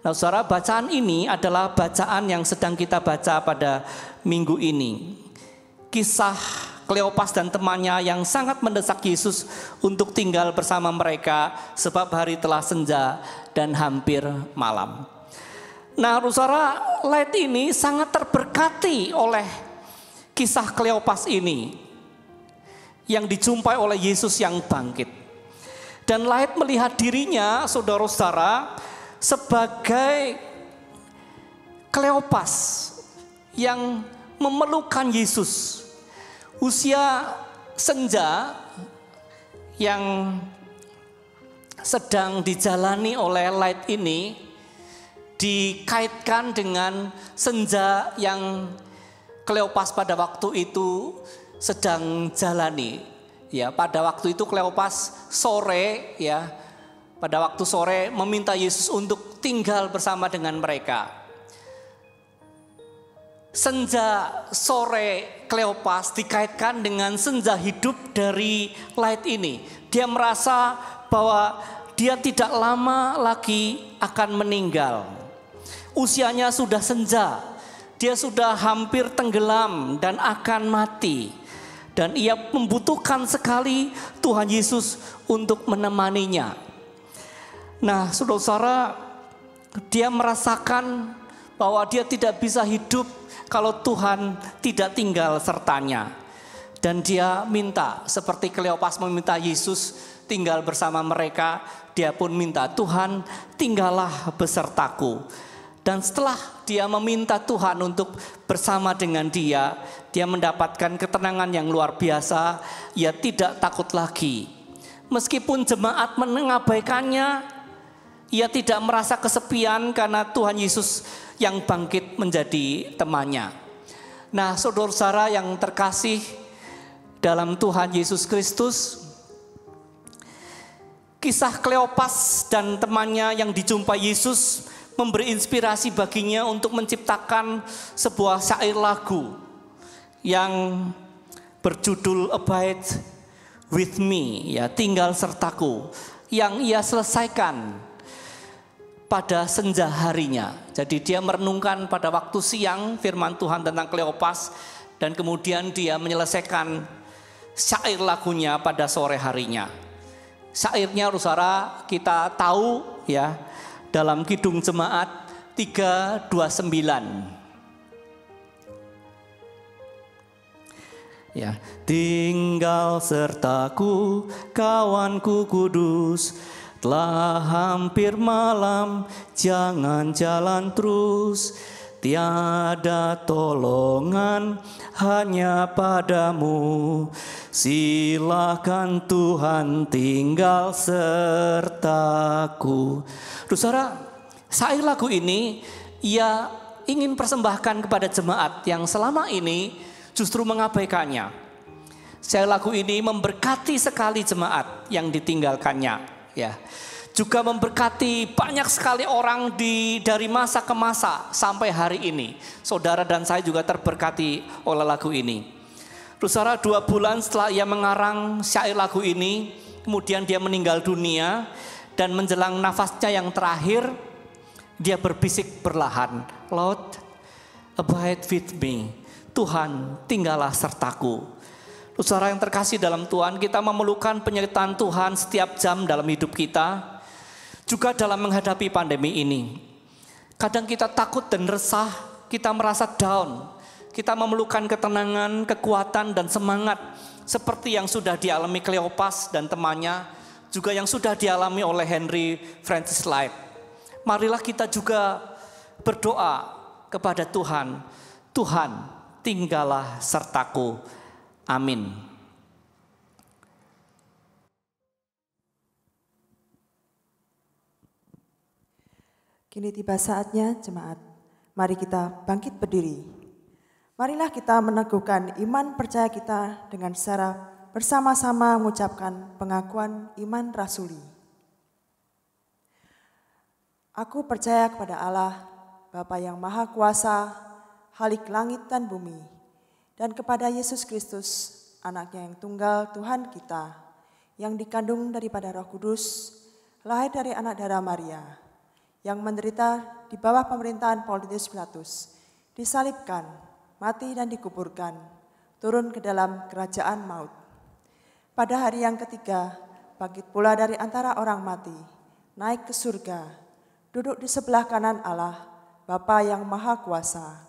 Nah, saudara, bacaan ini adalah bacaan yang sedang kita baca pada minggu ini. Kisah Kleopas dan temannya yang sangat mendesak Yesus untuk tinggal bersama mereka, sebab hari telah senja dan hampir malam. Nah, saudara, Lyte ini sangat terberkati oleh kisah Kleopas ini yang dijumpai oleh Yesus yang bangkit. Dan Lyte melihat dirinya, saudara-saudara, sebagai Kleopas yang memerlukan Yesus. Usia senja yang sedang dijalani oleh light ini dikaitkan dengan senja yang Kleopas pada waktu itu sedang jalani. Ya, pada waktu itu Kleopas sore, ya, pada waktu sore meminta Yesus untuk tinggal bersama dengan mereka. Senja sore Kleopas dikaitkan dengan senja hidup dari light ini. Dia merasa bahwa dia tidak lama lagi akan meninggal. Usianya sudah senja, dia sudah hampir tenggelam dan akan mati. Dan ia membutuhkan sekali Tuhan Yesus untuk menemaninya. Nah, saudara-saudara, dia merasakan bahwa dia tidak bisa hidup kalau Tuhan tidak tinggal sertanya. Dan dia minta, seperti Kleopas meminta Yesus tinggal bersama mereka, dia pun minta, Tuhan tinggallah besertaku. Dan setelah dia meminta Tuhan untuk bersama dengan dia mendapatkan ketenangan yang luar biasa. Ia tidak takut lagi. Meskipun jemaat mengabaikannya, ia tidak merasa kesepian karena Tuhan Yesus yang bangkit menjadi temannya. Nah, saudara-saudara yang terkasih dalam Tuhan Yesus Kristus, kisah Kleopas dan temannya yang dijumpai Yesus memberi inspirasi baginya untuk menciptakan sebuah syair lagu yang berjudul Abide with Me, ya, tinggal sertaku, yang ia selesaikan pada senja harinya. Jadi dia merenungkan pada waktu siang firman Tuhan tentang Kleopas, dan kemudian dia menyelesaikan syair lagunya pada sore harinya. Syairnya, saudara, kita tahu, ya, dalam Kidung Jemaat 329. Ya, tinggal sertaku kawanku kudus, telah hampir malam jangan jalan terus, tiada tolongan hanya padamu, silakan Tuhan tinggal sertaku. Saudara, syair lagu ini ia ingin persembahkan kepada jemaat yang selama ini justru mengabaikannya. Syair lagu ini memberkati sekali jemaat yang ditinggalkannya, ya. Juga memberkati banyak sekali orang dari masa ke masa sampai hari ini. Saudara dan saya juga terberkati oleh lagu ini. Saudara, 2 bulan setelah ia mengarang syair lagu ini, kemudian dia meninggal dunia, dan menjelang nafasnya yang terakhir, dia berbisik perlahan, Lord, abide with me. Tuhan, tinggallah sertaku. Saudara yang terkasih dalam Tuhan, kita memerlukan penyertaan Tuhan setiap jam dalam hidup kita. Juga dalam menghadapi pandemi ini. Kadang kita takut dan resah, kita merasa down. Kita memerlukan ketenangan, kekuatan, dan semangat. Seperti yang sudah dialami Kleopas dan temannya, juga yang sudah dialami oleh Henry Francis Lyte. Marilah kita juga berdoa kepada Tuhan. Tuhan, tinggallah sertaku. Amin. Kini tiba saatnya jemaat, mari kita bangkit berdiri. Marilah kita meneguhkan iman percaya kita dengan secara bersama-sama mengucapkan pengakuan iman rasuli. Aku percaya kepada Allah, Bapa yang Maha Kuasa, Khalik langit dan bumi, dan kepada Yesus Kristus, Anaknya yang tunggal Tuhan kita, yang dikandung daripada Roh Kudus, lahir dari anak darah Maria, yang menderita di bawah pemerintahan Pontius Pilatus, disalibkan, mati dan dikuburkan, turun ke dalam kerajaan maut. Pada hari yang ketiga, bangkit pula dari antara orang mati, naik ke surga, duduk di sebelah kanan Allah, Bapa yang Maha Kuasa,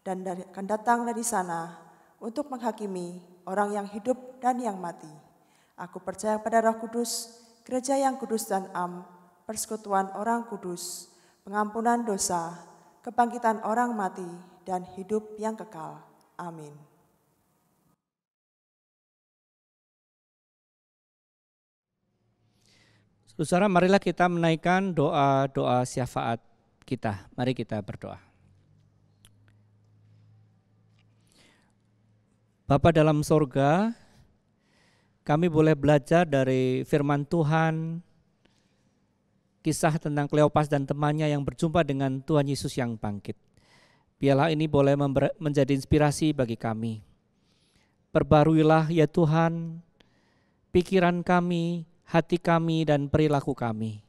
dan akan datang dari sana untuk menghakimi orang yang hidup dan yang mati. Aku percaya pada Roh Kudus, gereja yang kudus dan am, persekutuan orang kudus, pengampunan dosa, kebangkitan orang mati, dan hidup yang kekal. Amin. Saudara, marilah kita menaikkan doa-doa syafaat kita. Mari kita berdoa. Bapa dalam sorga, kami boleh belajar dari firman Tuhan, kisah tentang Kleopas dan temannya yang berjumpa dengan Tuhan Yesus yang bangkit. Biarlah ini boleh menjadi inspirasi bagi kami. Perbaruilah ya Tuhan, pikiran kami, hati kami, dan perilaku kami.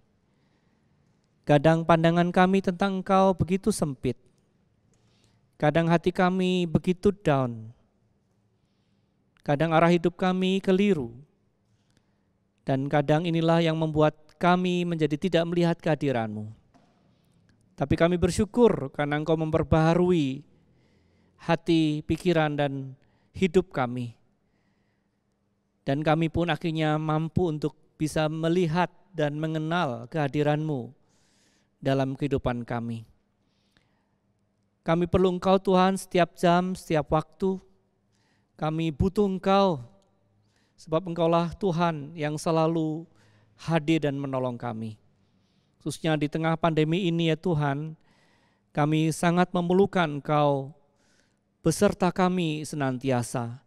Kadang pandangan kami tentang Engkau begitu sempit. Kadang hati kami begitu down. Kadang arah hidup kami keliru. Dan kadang inilah yang membuat kami menjadi tidak melihat kehadiran-Mu. Tapi kami bersyukur karena Engkau memperbaharui hati, pikiran, dan hidup kami. Dan kami pun akhirnya mampu untuk bisa melihat dan mengenal kehadiran-Mu dalam kehidupan kami. Kami perlu Engkau Tuhan setiap jam, setiap waktu. Kami butuh Engkau, sebab Engkaulah Tuhan yang selalu hadir dan menolong kami. Khususnya di tengah pandemi ini ya Tuhan, kami sangat memerlukan Engkau beserta kami senantiasa.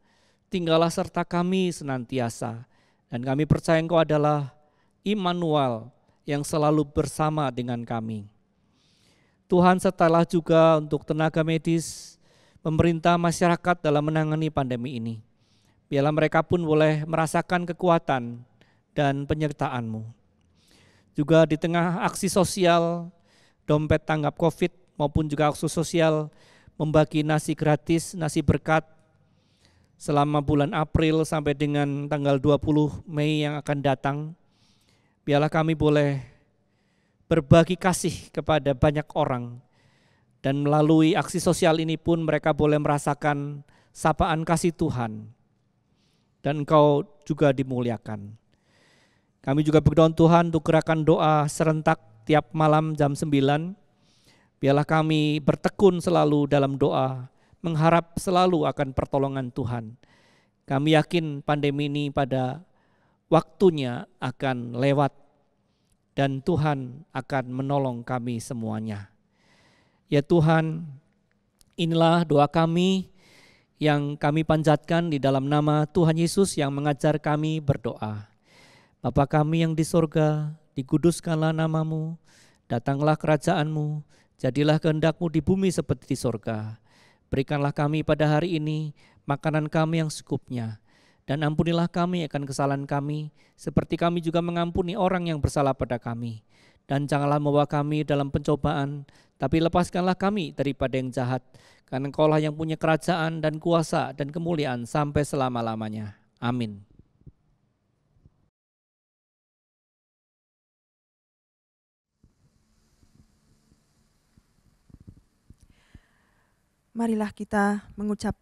Tinggallah serta kami senantiasa. Dan kami percaya Engkau adalah Immanuel yang selalu bersama dengan kami. Tuhan sertalah juga untuk tenaga medis, pemerintah, masyarakat dalam menangani pandemi ini. Biarlah mereka pun boleh merasakan kekuatan dan penyertaan-Mu. Juga di tengah aksi sosial, dompet tanggap COVID maupun juga aksi sosial membagi nasi gratis, nasi berkat, selama bulan April sampai dengan tanggal 20 Mei yang akan datang. Biarlah kami boleh berbagi kasih kepada banyak orang. Dan melalui aksi sosial ini pun mereka boleh merasakan sapaan kasih Tuhan. Dan Engkau juga dimuliakan. Kami juga berdoa Tuhan untuk gerakan doa serentak tiap malam jam 9. Biarlah kami bertekun selalu dalam doa, mengharap selalu akan pertolongan Tuhan. Kami yakin pandemi ini pada waktunya akan lewat dan Tuhan akan menolong kami semuanya. Ya Tuhan, inilah doa kami yang kami panjatkan di dalam nama Tuhan Yesus yang mengajar kami berdoa. Bapa kami yang di sorga, dikuduskanlah namamu, datanglah kerajaan-Mu, jadilah kehendak-Mu di bumi seperti di sorga. Berikanlah kami pada hari ini makanan kami yang secukupnya, dan ampunilah kami akan kesalahan kami, seperti kami juga mengampuni orang yang bersalah pada kami. Dan janganlah membawa kami dalam pencobaan, tapi lepaskanlah kami daripada yang jahat, karena Engkaulah yang punya kerajaan dan kuasa dan kemuliaan sampai selama-lamanya. Amin. Marilah kita mengucap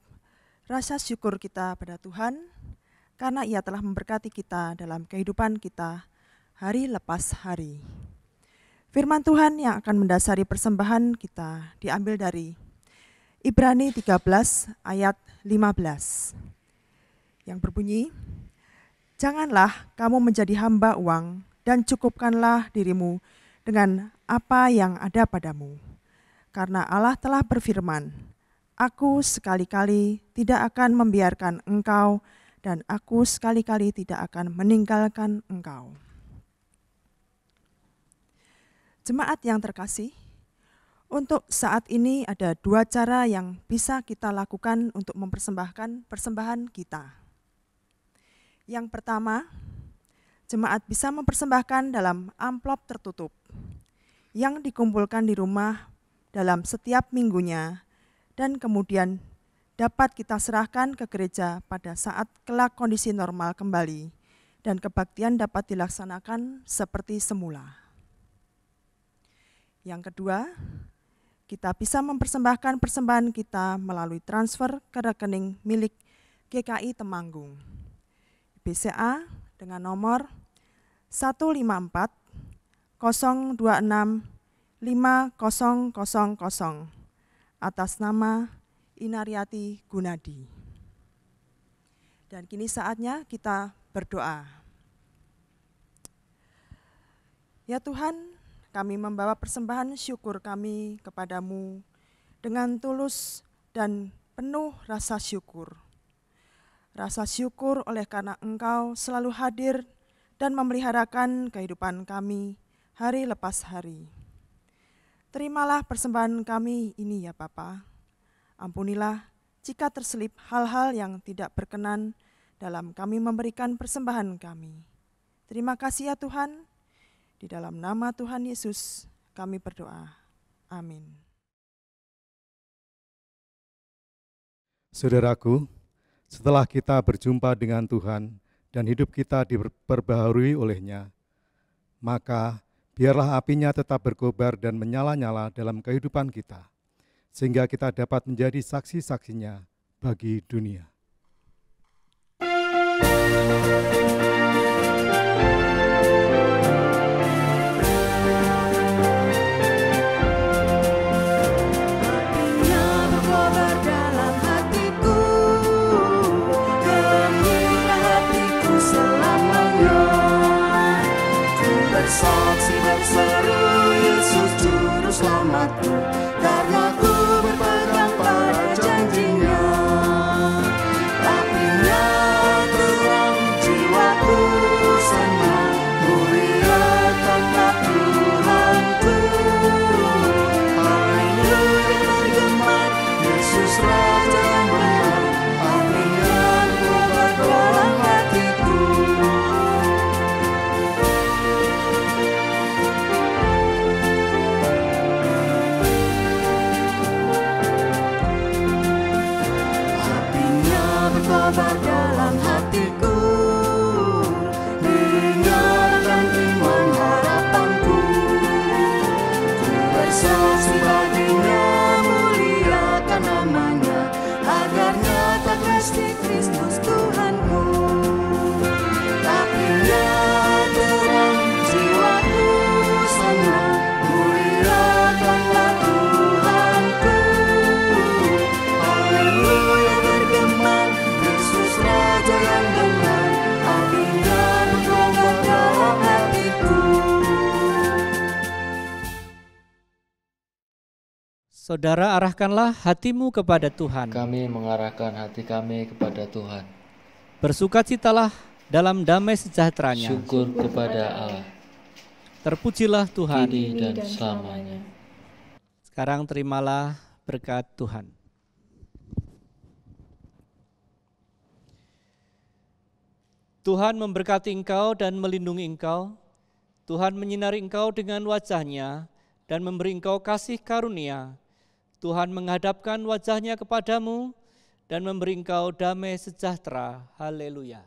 rasa syukur kita pada Tuhan, karena Ia telah memberkati kita dalam kehidupan kita hari lepas hari. Firman Tuhan yang akan mendasari persembahan kita diambil dari Ibrani 13 ayat 15 yang berbunyi, "Janganlah kamu menjadi hamba uang dan cukupkanlah dirimu dengan apa yang ada padamu. Karena Allah telah berfirman, Aku sekali-kali tidak akan membiarkan engkau dan aku sekali-kali tidak akan meninggalkan engkau." Jemaat yang terkasih, untuk saat ini ada dua cara yang bisa kita lakukan untuk mempersembahkan persembahan kita. Yang pertama, jemaat bisa mempersembahkan dalam amplop tertutup yang dikumpulkan di rumah dalam setiap minggunya dan kemudian dapat kita serahkan ke gereja pada saat kelak kondisi normal kembali dan kebaktian dapat dilaksanakan seperti semula. Yang kedua, kita bisa mempersembahkan persembahan kita melalui transfer ke rekening milik GKI Temanggung. BCA dengan nomor 154 026 5000 atas nama Inariati Gunadi. Dan kini saatnya kita berdoa. Ya Tuhan, kami membawa persembahan syukur kami kepadamu dengan tulus dan penuh rasa syukur. Rasa syukur oleh karena Engkau selalu hadir dan memeliharakan kehidupan kami hari lepas hari. Terimalah persembahan kami ini ya Bapa. Ampunilah jika terselip hal-hal yang tidak berkenan dalam kami memberikan persembahan kami. Terima kasih ya Tuhan. Di dalam nama Tuhan Yesus kami berdoa. Amin. Saudaraku, setelah kita berjumpa dengan Tuhan dan hidup kita diperbaharui oleh-Nya, maka biarlah apinya tetap berkobar dan menyala-nyala dalam kehidupan kita, sehingga kita dapat menjadi saksi-saksinya bagi dunia. Saksi berseru Yesus Juru Selamatku, karena ku berpegang pada janjinya. Apinya terang, jiwaku senang, muliakanlah Tuhanku. Haleluya bergema, Yesus Raja yang benar. Apinya berkobar dalam hatiku. Berkobar dalam hatiku, meninggalkan iman harapanku. Ku bersaksi baginya, muliakan namanya, agar nyata Kristi Kristus Tuhanku. Apinya terang, jiwaku senang, muliakanlah Tuhanku. Haleluya bergema, Raja yang benar, apinya berkobar dalam hatiku. Saudara, arahkanlah hatimu kepada Tuhan. Kami mengarahkan hati kami kepada Tuhan. Bersukacitalah dalam damai sejahtera-Nya. Syukur kepada Allah. Terpujilah Tuhan. Kini dan selamanya. Sekarang terimalah berkat Tuhan. Tuhan memberkati engkau dan melindungi engkau. Tuhan menyinari engkau dengan wajah-Nya dan memberi engkau kasih karunia. Tuhan menghadapkan wajah-Nya kepadamu dan memberi engkau damai sejahtera. Haleluya.